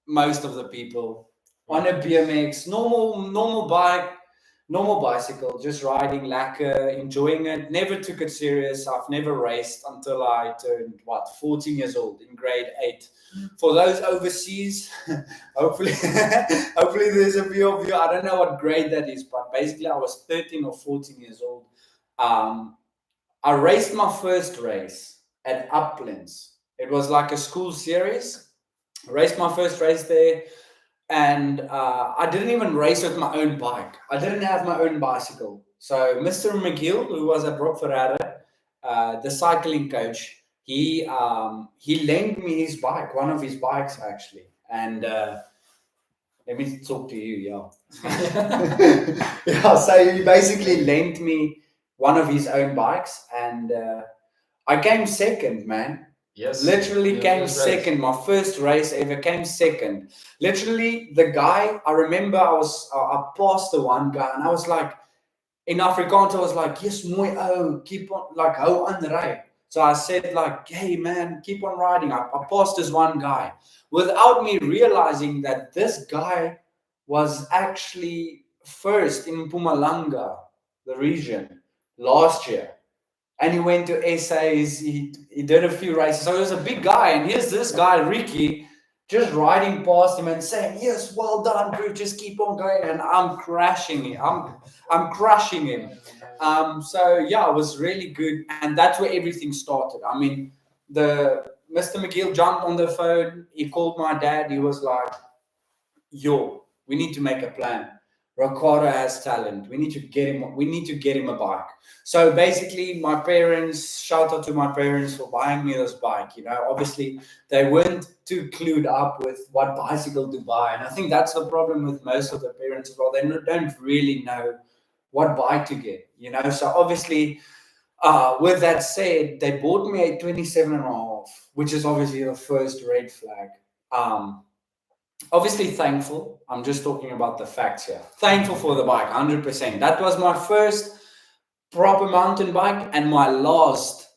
most of the people, on a BMX, normal bike, normal bicycle, just riding lacquer, enjoying it. Never took it serious. I've never raced until I turned 14 years old in grade 8. For those overseas, hopefully there's a few of you. I don't know what grade that is, but basically I was 13 or 14 years old. I raced my first race at Uplands. It was like a school series. I raced my first race there. And I didn't even race with my own bike. I didn't have my own bicycle. So Mr. McGill, who was at Rock Ferrara, the cycling coach, he lent me his bike, one of his bikes actually. And let me talk to you, yeah. Yeah, so he basically lent me one of his own bikes, and I came second, man. Yes. Literally came second. My first race ever, came second. Literally, the guy, I remember I passed the one guy and I was like, in Afrikaans, I was like, yes, mooi ou, keep on, like, hou aan ry. So I said like, hey man, keep on riding. I passed this one guy without me realizing that this guy was actually first in Mpumalanga, the region, last year. And he went to essays, he did a few races. So he was a big guy. And here's this guy, Ricky, just riding past him and saying, yes, well done, bro, just keep on going. And I'm crashing him. I'm crushing him. So yeah, it was really good. And that's where everything started. I mean, Mr. McGill jumped on the phone. He called my dad. He was like, yo, We need to make a plan. Ricardo has talent. We need to get him a bike. So basically, my parents, shout out to my parents for buying me this bike. Obviously they weren't too clued up with what bicycle to buy, and I think that's the problem with most of the parents as well. They don't really know what bike to get. So obviously, with that said, they bought me a 27.5, which is obviously the first red flag. Obviously thankful. I'm just talking about the facts here. Thankful for the bike, 100%. That was my first proper mountain bike and my last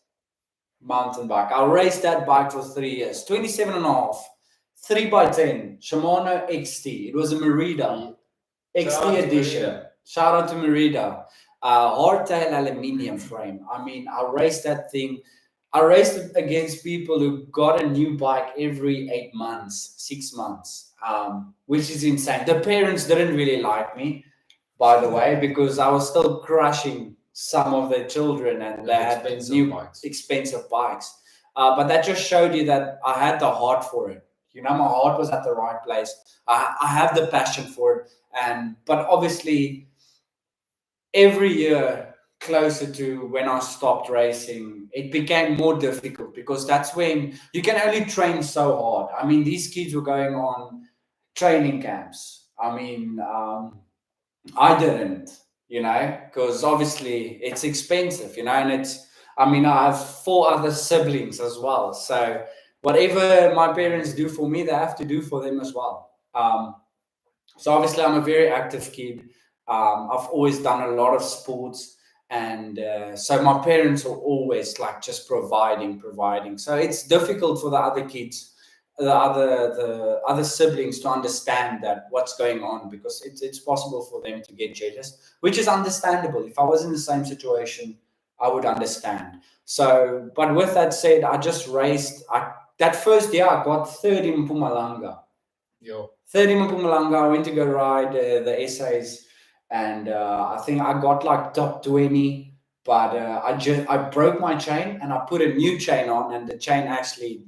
mountain bike. I raced that bike for 3 years. 27.5, 3x10, Shimano XT. It was a Merida XT edition. Shout out to Merida. Hardtail aluminium frame. I mean, I raced that thing. I raced it against people who got a new bike every 8 months, 6 months, which is insane. The parents didn't really like me, by the way, because I was still crushing some of their children and they had expensive bikes. But that just showed you that I had the heart for it. My heart was at the right place. I have the passion for it. But obviously, every year closer to when I stopped racing, it became more difficult because that's when you can only train so hard. I mean, these kids were going on training camps. I mean, I didn't, because obviously it's expensive, and I have 4 other siblings as well. So whatever my parents do for me, they have to do for them as well. So obviously I'm a very active kid. I've always done a lot of sports, and so my parents are always like just providing. So it's difficult for the other kids, the other siblings, to understand that what's going on, because it's possible for them to get jealous, which is understandable. If I was in the same situation, I would understand. So, but with that said, I just raced. That first year I got third in Mpumalanga. Third in Mpumalanga. I went to go ride the essays, and I think I got like top 20, but I broke my chain and I put a new chain on, and the chain actually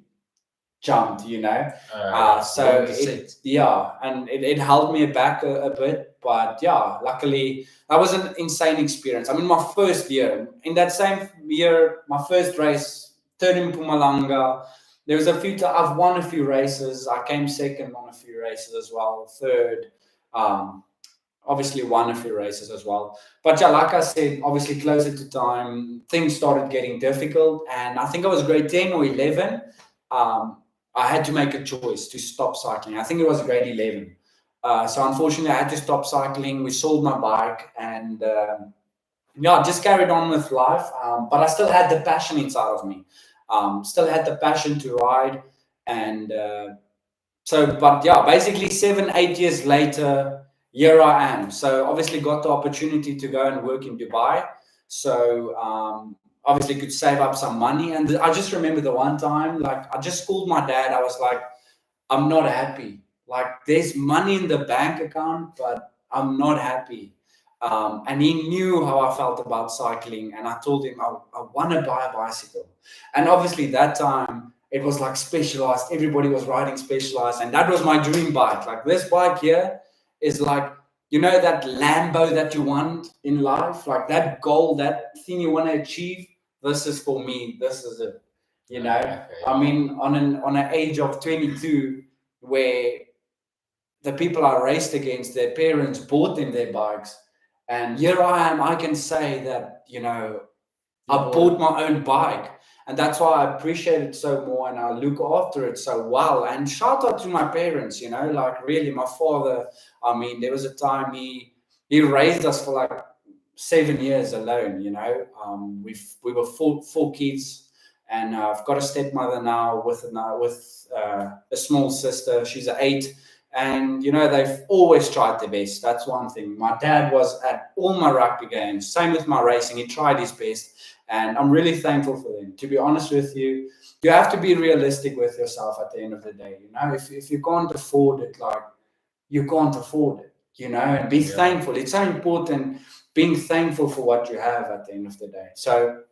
jumped, so it held me back a bit, but yeah, luckily that was an insane experience. I mean, my first year, in that same year, my first race, third in Mpumalanga. There was I've won a few races. I came second on a few races as well, third. Obviously won a few races as well. But yeah, like I said, obviously closer to time, things started getting difficult. And I think I was grade 10 or 11. I had to make a choice to stop cycling. I think it was grade 11. So unfortunately, I had to stop cycling. We sold my bike, and just carried on with life. But I still had the passion inside of me. Still had the passion to ride. And basically 7-8 years later, here I am. So obviously got the opportunity to go and work in Dubai. So obviously could save up some money. And I just remember the one time, like I just called my dad. I was like, I'm not happy. Like there's money in the bank account, but I'm not happy. And he knew how I felt about cycling. And I told him I want to buy a bicycle. And obviously that time it was like Specialized. Everybody was riding Specialized. And that was my dream bike. Like this bike here is like, that Lambo that you want in life, like that goal, that thing you want to achieve. This is for me. This is it. I mean, on an age of 22, where the people I raced against, their parents bought them their bikes, and here I am. I can say that I bought my own bike. And that's why I appreciate it so more, and I look after it so well. And shout out to my parents, like really my father. I mean, there was a time he raised us for like 7 years alone. We were four kids, and I've got a stepmother now with a small sister. She's 8. And they've always tried their best. That's one thing. My dad was at all my rugby games. Same with my racing. He tried his best. And I'm really thankful for them. To be honest with you, you have to be realistic with yourself at the end of the day. If you can't afford it, like you can't afford it, and be thankful. It's so important being thankful for what you have at the end of the day. So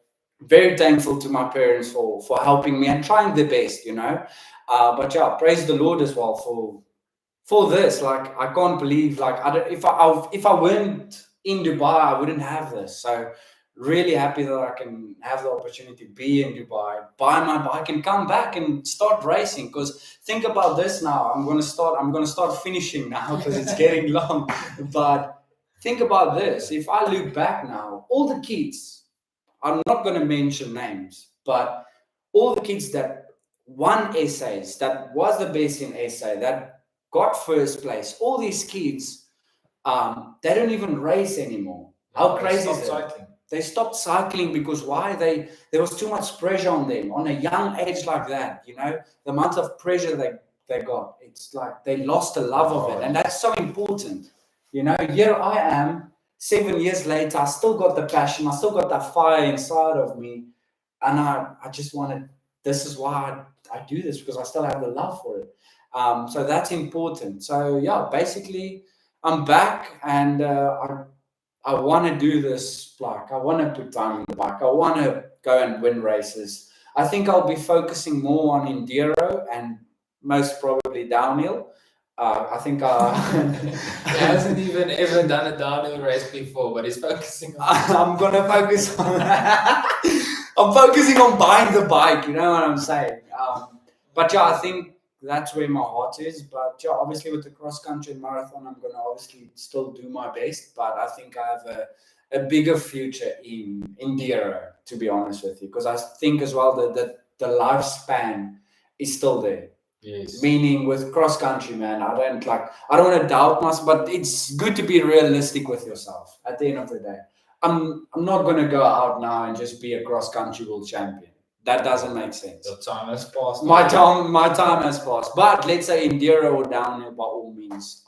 very thankful to my parents for helping me and trying their best, but yeah, praise the Lord as well for this, like, I can't believe, like, if I weren't in Dubai, I wouldn't have this. So really happy that I can have the opportunity to be in Dubai, buy my bike, and come back and start racing. Because think about this now. I'm gonna start finishing now because it's getting long. But think about this. If I look back now, all the kids, I'm not gonna mention names, but all the kids that won essays, that was the best in essay, that got first place, all these kids, they don't even race anymore. How crazy is it? They stopped cycling because why? There was too much pressure on them on a young age like that. You know, the amount of pressure they got. It's like they lost the love of it, and that's so important. You know, here I am, 7 years later. I still got the passion. I still got that fire inside of me, and I just wanted. This is why I do this, because I still have the love for it. So that's important. So yeah, basically, I'm back, and I want to do this. Like, I want to put time on the bike. I want to go and win races. I think I'll be focusing more on enduro and most probably downhill. I think he hasn't even ever done a downhill race before, but he's focusing on. I'm gonna focus on. I'm focusing on buying the bike. You know what I'm saying? But yeah, I think that's where my heart is. But yeah, obviously with the cross country and marathon, I'm gonna obviously still do my best. But I think I have a bigger future in enduro, to be honest with you, because I think as well that the lifespan is still there. Yes. Meaning with cross country, man, I don't want to doubt myself, but it's good to be realistic with yourself at the end of the day. I'm not going to go out now and just be a cross country world champion. That doesn't make sense. The time has passed. My time has passed. But let's say enduro or downhill, by all means,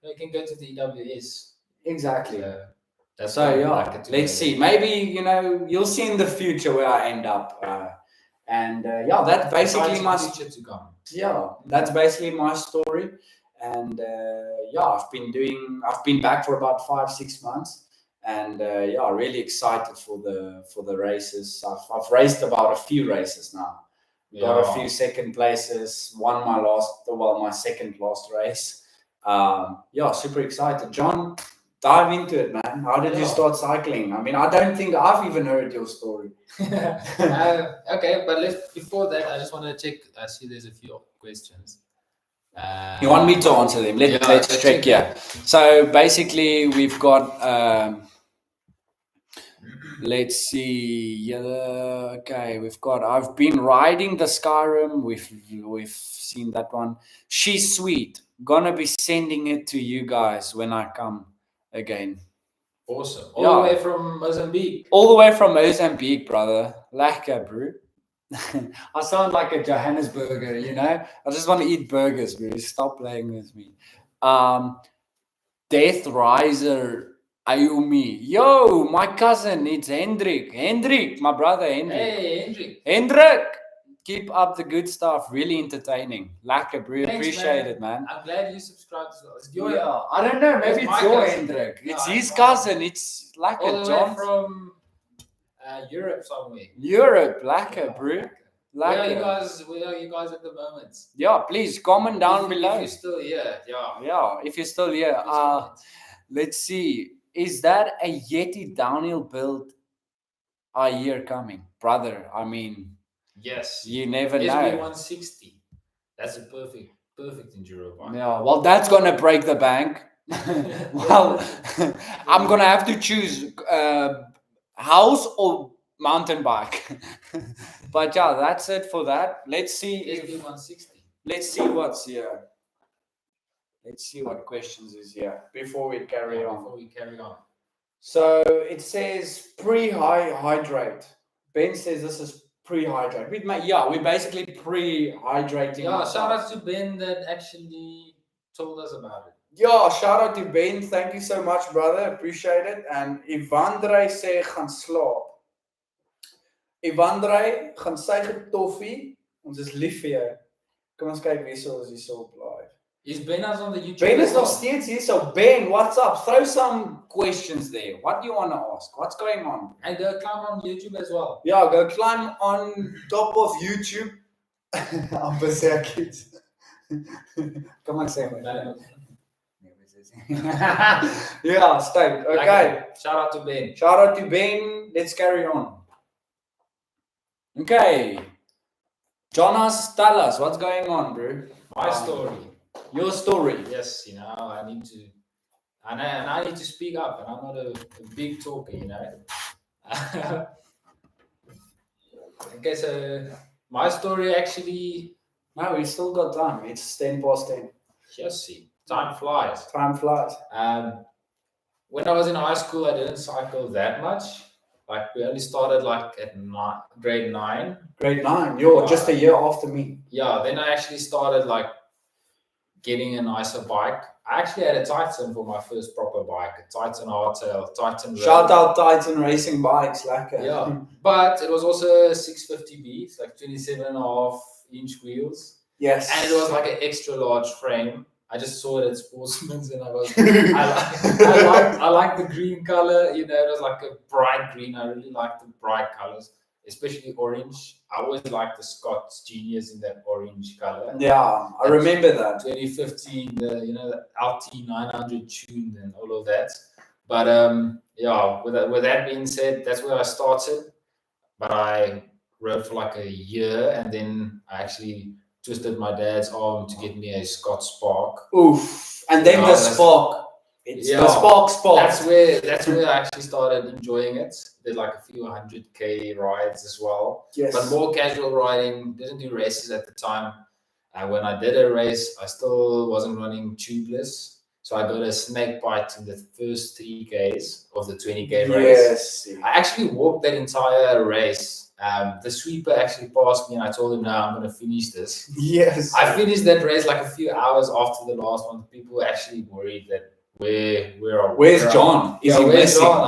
you can go to the EWS. Exactly. So yeah, let's see. Maybe, you know, you'll see in the future where I end up. Yeah, that's basically my future to come. Yeah, that's basically my story. And yeah, I've been back for about 5-6 months, and yeah, really excited for the races. I've raced about a few races now. Got a few second places. Won my second last race. Yeah, super excited. John, dive into it, man. How did you start cycling? I mean, I don't think I've even heard your story. Okay, but before that, I just want to check. I see there's a few questions. You want me to answer them? Let's check. Yeah. So basically, we've got. Let's see. Yeah. Okay, we've got. I've been riding the Skyrim. We've seen that one. She's sweet. Gonna be sending it to you guys when I come again. Awesome. All the way from Mozambique. All the way from Mozambique, brother. Lekker, bro. I sound like a Johannesburger, you know. I just want to eat burgers, bro. Stop playing with me. Death Riser Ayumi. Yo, my cousin, it's Hendrik. Hendrik, my brother Hendrik. Hey, Hendrik. Hendrik, keep up the good stuff. Really entertaining. Lekker, bro. Thanks, appreciate it, man. I'm glad you subscribed as well. I don't know. Maybe it's your Hendrik. It's his cousin. It's like all a John from Europe somewhere. Europe, lekker, bro. Where are you guys at the moment? Yeah, please comment down below. If you're still here, yeah. If you're still here, let's see. Is that a Yeti downhill build a year coming, brother? I mean, yes. You never know. SB160. That's a perfect enduro bike. Yeah. Well, that's gonna break the bank. Well, I'm gonna have to choose house or mountain bike. But yeah, that's it for that. Let's see SB160. Let's see what's here. Let's see what questions is here before we carry on. So it says pre-hydrate. Ben says this is pre-hydrate. We're basically pre-hydrating. Yeah, shout out to Ben that actually told us about it. Yeah, shout out to Ben. Thank you so much, brother. Appreciate it. And Ivandre sê gaan slaap. Ivandre, gaan sy getoffie. Ons is lief vir jou. Kom ons kyk wie so is hier so op live. Is Ben on the YouTube? Ben is nog steeds hier. So Ben, what's up? Throw some questions there. What do you want to ask? What's going on? And go climb on YouTube as well. Yeah, go climb on top of YouTube. I'm busy, kids. Come on, say it. No. Yeah, stoked. Okay. Shout out to Ben. Shout out to Ben. Let's carry on. Okay. Jonas, tell us what's going on, bro. My story. Your story. Yes, you know, I need to, and I need to speak up, and I'm not a big talker, you know. Okay, so my story actually. No, we still got time. It's 10 past 10. Just see, time flies. Time flies. When I was in high school, I didn't cycle that much. Like we only started like at grade 9. Grade 9. You're just a year after me. Yeah, then I actually started like getting a nicer bike. I actually had a Titan for my first proper bike, a Titan hardtail, Titan. Shout out Titan Racing bikes, like yeah, but it was also a 650B, it's like 27.5-inch wheels. Yes, and it was like an extra large frame. I just saw it at Sportsman's, and I was I like the green color. You know, it was like a bright green. I really like the bright colors, especially orange. I always liked the Scott's Genius in that orange color. Yeah, I remember that. 2015, the LT 900 tuned and all of that. But yeah, with that being said, that's where I started. But I rode for like a year, and then I actually twisted my dad's arm to get me a Scott Spark. Oof! And then the Spark. It's the Spark. That's where I actually started enjoying it. Did like a few 100K rides as well. Yes. But more casual riding. Didn't do races at the time. When I did a race, I still wasn't running tubeless. So I got a snake bite in the first 3Ks of the 20K race. Yes. I actually walked that entire race. The sweeper actually passed me, and I told him, "No, I'm going to finish this." Yes. I finished that race like a few hours after the last one. People were actually worried that where's John? Is he where's John?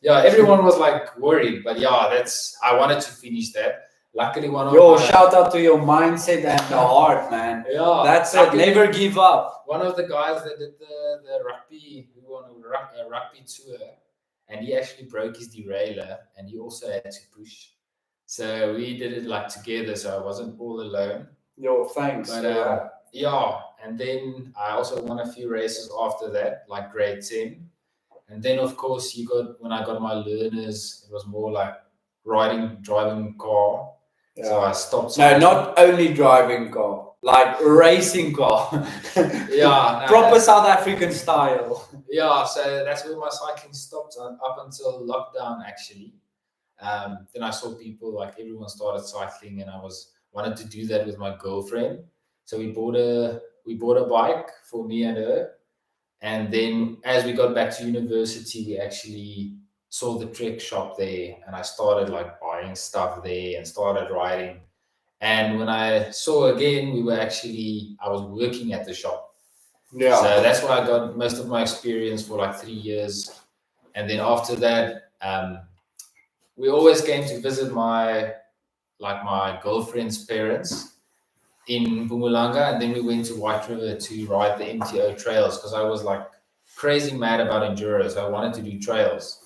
Everyone was like worried, but I wanted to finish that. Luckily, shout out to your mindset and the heart, man. Yeah, that's it. Never give up. One of the guys that did the rugby, who won a rugby tour, and he actually broke his derailleur, and he also had to push. So we did it like together, so I wasn't all alone. Thanks. But and then I also won a few races after that, like grade 10. And then of course when I got my learners, it was more like driving car. Yeah. So I stopped. No, not only driving car, like racing car. Proper South African style. Yeah, so that's where my cycling stopped up until lockdown actually. Then I saw people, like everyone started cycling, and I wanted to do that with my girlfriend. So we bought a bike for me and her. And then as we got back to university, we actually saw the Trek shop there, and I started like buying stuff there and started riding. And when I saw again, I was working at the shop. Yeah. So that's where I got most of my experience for like 3 years. And then after that, we always came to visit my girlfriend's parents in Mpumalanga, and then we went to White River to ride the MTO trails because I was like crazy mad about enduro, so I wanted to do trails.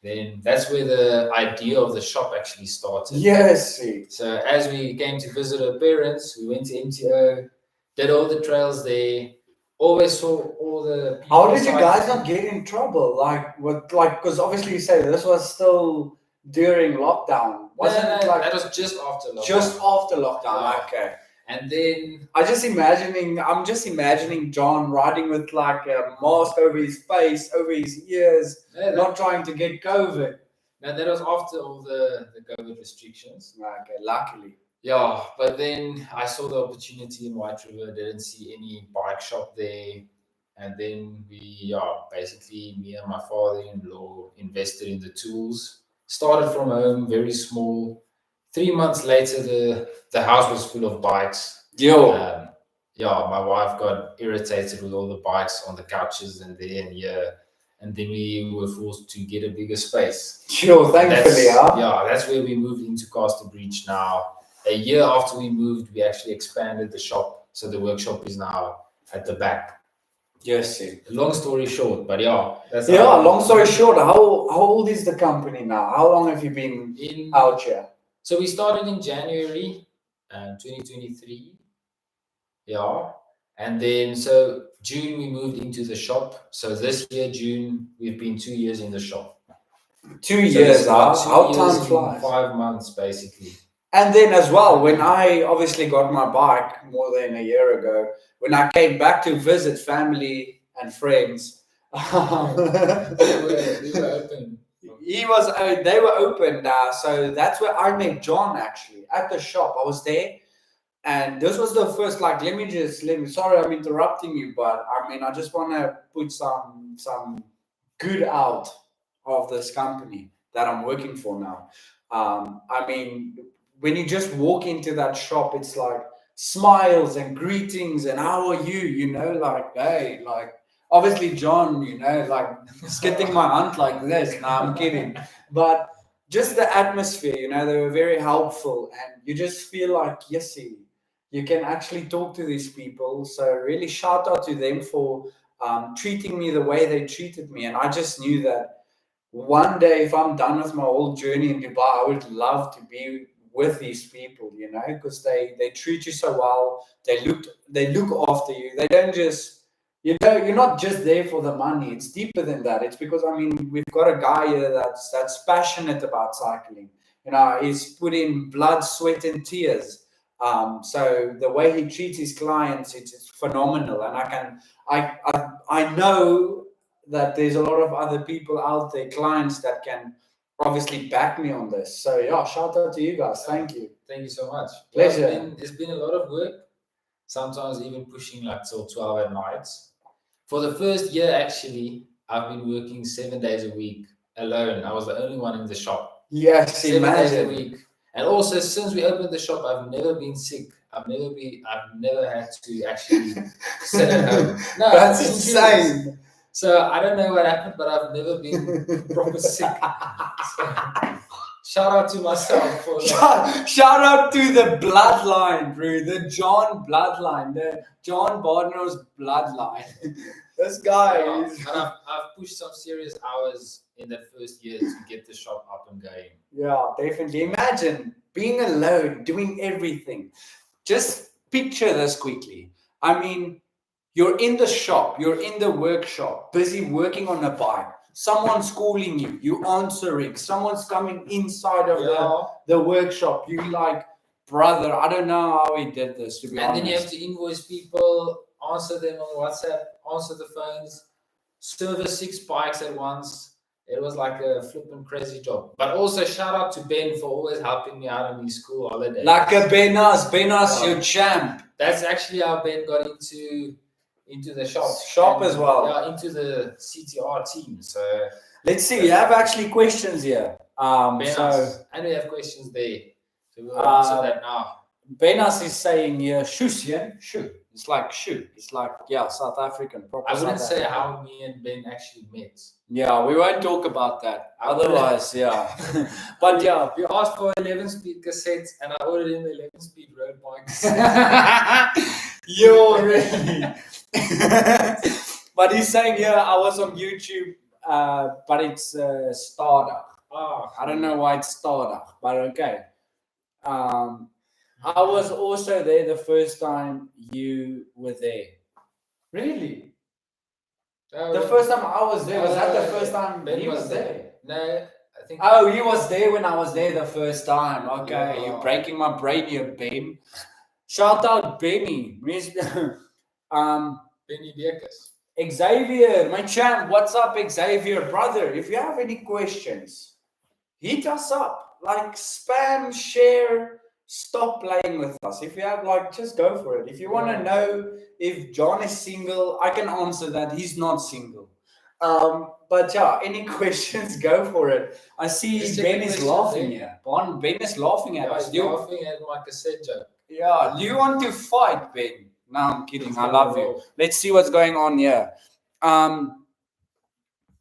Then that's where the idea of the shop actually started. Yes. So as we came to visit her parents, we went to MTO, did all the trails there. Always saw all the people. How did you guys not get in trouble? Because obviously you say this was still during lockdown. That was just after lockdown. Just after lockdown, okay. And then I'm just imagining John riding with like a mask over his face, over his ears, not trying to get COVID. No, that was after all the COVID restrictions. Okay, luckily. Yeah, but then I saw the opportunity in White River, didn't see any bike shop there. And then basically me and my father-in-law invested in the tools. Started from home, very small. 3 months later, the house was full of bikes. My wife got irritated with all the bikes on the couches and there and here. And then we were forced to get a bigger space. Thankfully, that's where we moved into Casterbridge now. A year after we moved, we actually expanded the shop. So the workshop is now at the back. Yes. Long story short, but that's long story short, how old is the company now? How long have you been out here? So we started in January 2023. Yeah. And then, so June, we moved into the shop. So this year, June, we've been 2 years in the shop. 2 years, how years time in flies. 5 months, basically. And then as well, when I obviously got my bike more than a year ago, when I came back to visit family and friends, we were open. They were open. So that's where I met John actually at the shop. I was there, and this was the first. Like, let me. Sorry, I'm interrupting you, but I mean, I just want to put some good out of this company that I'm working for now. I mean, when you just walk into that shop, it's like smiles and greetings and how are you? You know, like, hey, like, obviously John, you know, like skipping my aunt like this. No, I'm kidding. But just the atmosphere, you know, they were very helpful, and you just feel like, yes, you can actually talk to these people. So really shout out to them for treating me the way they treated me. And I just knew that one day, if I'm done with my whole journey in Dubai, I would love to be with these people, you know, because they treat you so well. They look after you. They don't just, you know, you're not just there for the money. It's deeper than that. It's because, I mean, we've got a guy here that's passionate about cycling. You know, he's put in blood, sweat, and tears. So the way he treats his clients, it's phenomenal. And I know that there's a lot of other people out there, clients that can obviously back me on this. So yeah, shout out to you guys. Thank you. Thank you so much. Pleasure. It's been a lot of work, sometimes even pushing like till 12 at night. For the first year, actually, I've been working 7 days a week alone. I was the only one in the shop. Yes, 7 days a imagine. week. And also, since we opened the shop, I've never been sick. I've never had to actually sit at home. No, That's I'm insane. serious. So I don't know what happened, but I've never been proper sick. So, shout out to myself for that. Shout out to the bloodline, bro. The John bloodline. The John Bardner's bloodline. This guy is. And I've pushed some serious hours in that first year to get the shop up and going. Yeah, definitely. Imagine being alone, doing everything. Just picture this quickly. I mean, you're in the shop, you're in the workshop, busy working on a bike. Someone's calling you, you answering. Someone's coming inside of the workshop. You like, brother, I don't know how he did this, to be honest. And then you have to invoice people, answer them on WhatsApp, answer the phones, service 6 bikes at once. It was like a flipping crazy job. But also shout out to Ben for always helping me out on these school holidays. Like a Benas, your champ. That's actually how Ben got into the shop as well. Yeah, into the CTR team. So let's see. We have actually questions here. And we have questions there. So we'll answer that now. Benas is saying here, shoe. It's like shoe. It's like, yeah, South African. I wouldn't say how me and Ben actually met. Yeah, we won't talk about that. Otherwise, yeah. But yeah. You asked for 11-speed cassettes and I ordered in the 11-speed road bikes. You're really. But he's saying here, I was on YouTube, but it's Starter. Oh, I don't know why it's Starter, but okay. I was also there the first time you were there. Really? The first time I was there, was that the first time he was there? No, I think. Oh, he was there when I was there the first time. Okay, you're breaking my brain here, Ben. Shout out Benny. Benny Beckers. Xavier, my champ. What's up, Xavier? Brother, if you have any questions, hit us up. Like, spam, share. Stop playing with us. If you have, like, just go for it. If you want to know if John is single, I can answer that. He's not single. But yeah, any questions, go for it. I see Ben is laughing here. Ben is laughing at us. He's laughing at my cassette joke. Yeah. Do you want to fight, Ben? No, I'm kidding. I love you. Let's see what's going on here.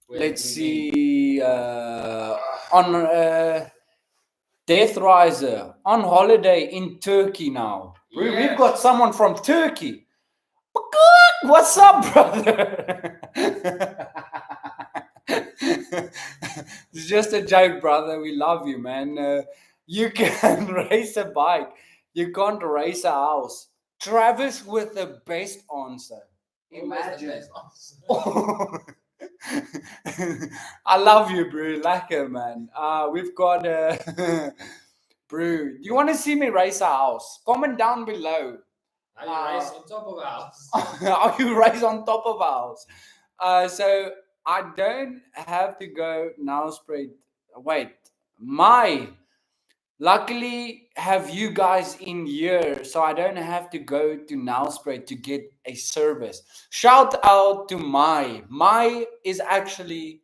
Let's see. On Death Riser on holiday in Turkey now. Yes. We've got someone from Turkey. What's up, brother? It's just a joke, brother. We love you, man. You can race a bike. You can't race a house. Travis with the best answer. Always the Imagine. best answer. I love you, bro. Lekker, man. We've got bro. Do you want to see me race a house? Comment down below. Are you race on top of ours? Are you race on top of ours? So I don't have to go now spread. Wait, my luckily have you guys in here, so I don't have to go to Nowspread to get a service. Shout out to My is actually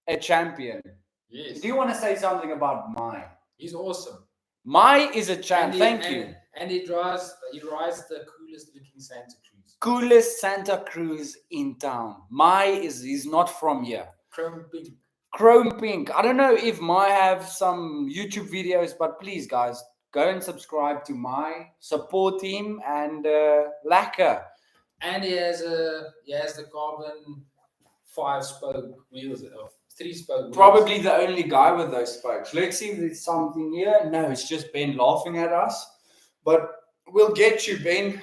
a champion. Yes. Do you want to say something about My? He's awesome. My is a champ. Thank you. And he rides the coolest looking Santa Cruz. Coolest Santa Cruz in town. He's not from here. Chrome pink. I don't know if My have some YouTube videos, but please guys, go and subscribe to My, support him, and lekker. And he has the carbon 5-spoke wheels, or 3-spoke wheels. Probably the only guy with those spokes. Let's see if there's something here. No, it's just Ben laughing at us. But we'll get you, Ben.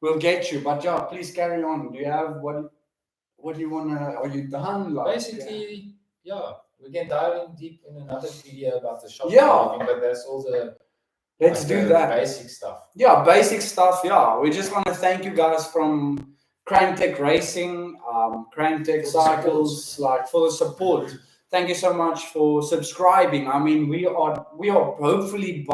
We'll get you. But yeah, please carry on. Do you have what do you wanna? Are you done? Like, basically, yeah. We can dive in deep in another video about the shop. Yeah. But that's all the let's do that. Basic stuff. Yeah, basic stuff. Yeah. We just want to thank you guys from CrankTech Racing, CrankTech Cycles, like for the support. Thank you so much for subscribing. I mean, we are hopefully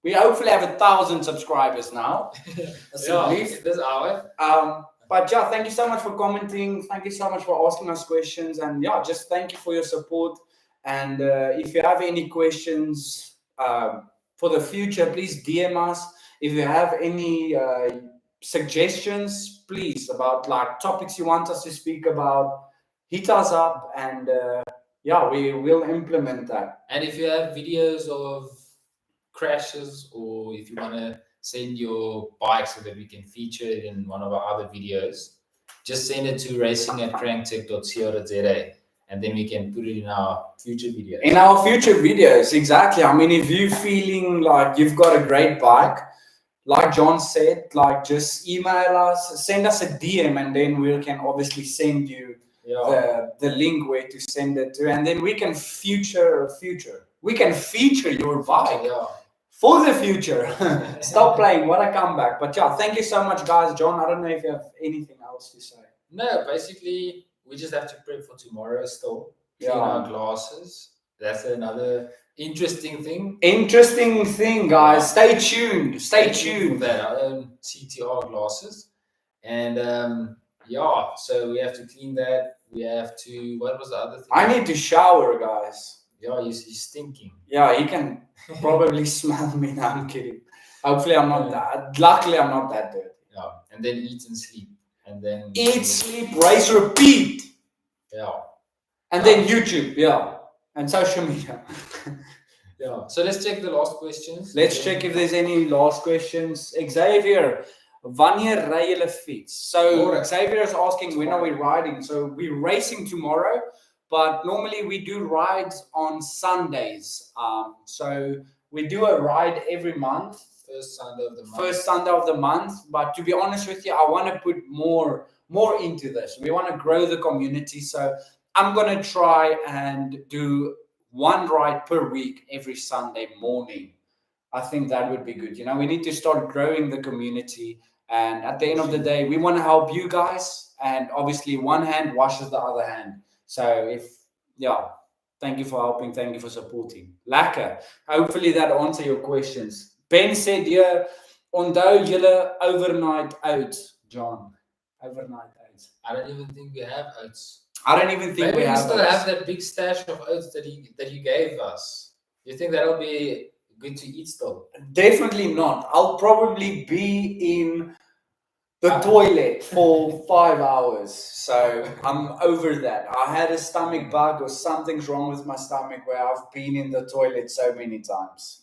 we hopefully have 1,000 subscribers now. Yeah, this hour. But yeah, thank you so much for commenting. Thank you so much for asking us questions. And yeah, just thank you for your support. And if you have any questions for the future, please DM us. If you have any suggestions, please, about like topics you want us to speak about, hit us up, and yeah, we will implement that. And if you have videos of crashes, or if you want to send your bike so that we can feature it in one of our other videos, just send it to racing@cranktech.co.za, and then we can put it in our future videos. In our future videos, exactly. I mean, if you're feeling like you've got a great bike, like John said, like just email us, send us a DM, and then we can obviously send you the link where to send it to, and then we can feature your bike for the future. Stop playing, what a comeback. But yeah, thank you so much, guys. John, I don't know if you have anything else to say. No, basically we just have to prep for tomorrow still. Clean our glasses. That's another interesting thing. Guys. Stay tuned for that. Our own CTR glasses. And so we have to clean that. We have to, what was the other thing? I need to shower, guys. Yeah, he's stinking. Yeah, he can probably smell me. No, I'm kidding. Hopefully I'm not that. Luckily I'm not that dirty. Yeah, and then eat and sleep. And then eat, sleep, race, repeat. Yeah. And then YouTube, and social media. Yeah. So let's check the last questions. Let's check if there's any last questions. Xavier, wanneer ry julle fiets? So Xavier is asking when are we riding? So we're racing tomorrow, but normally we do rides on Sundays. So we do a ride every month. First Sunday of the month. But to be honest with you, I want to put more into this. We want to grow the community. So I'm going to try and do one ride per week every Sunday morning. I think that would be good. We need to start growing the community. And at the end of the day, we want to help you guys. And obviously, one hand washes the other hand. So thank you for helping. Thank you for supporting. Lekker. Hopefully that answers your questions. Ben said here, onthou julle overnight oats, John. Overnight oats. I don't even think we have oats. I don't even think we have still have that big stash of oats that you gave us. You think that'll be good to eat still? Definitely not. I'll probably be in the toilet for 5 hours. So I'm over that. I had a stomach bug or something's wrong with my stomach where I've been in the toilet so many times.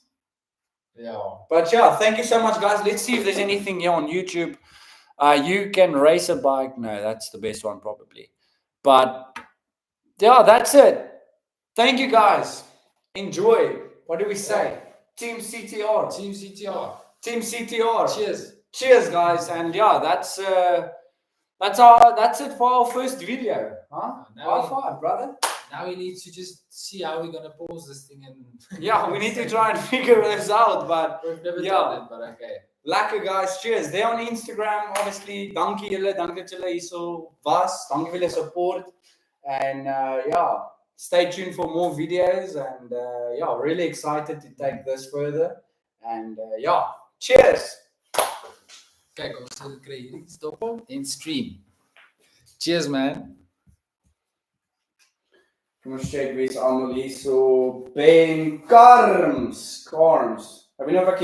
Yeah. But thank you so much, guys. Let's see if there's anything here on YouTube. You can race a bike. No, that's the best one probably. But that's it. Thank you, guys. Enjoy. What do we say? Team CTR. Team CTR. Team CTR. Cheers. cheers, guys, and yeah, that's it for our first video. Huh? High five, brother. Now we need to just see how we're gonna pause this thing and yeah, we need to try and figure this out, but we've never yeah. done it, but okay. Lekker guys, cheers. They're on Instagram, obviously. Dankie julle, dankie dat julle hierso was. Dankie vir julle support. And yeah, stay tuned for more videos. And yeah, really excited to take this further. And yeah, cheers. Kijk, ons kry hierdie stoppen en stream. Cheers, man. Kom ons check wie's almal hierso. Ben Carms. I don't know if I can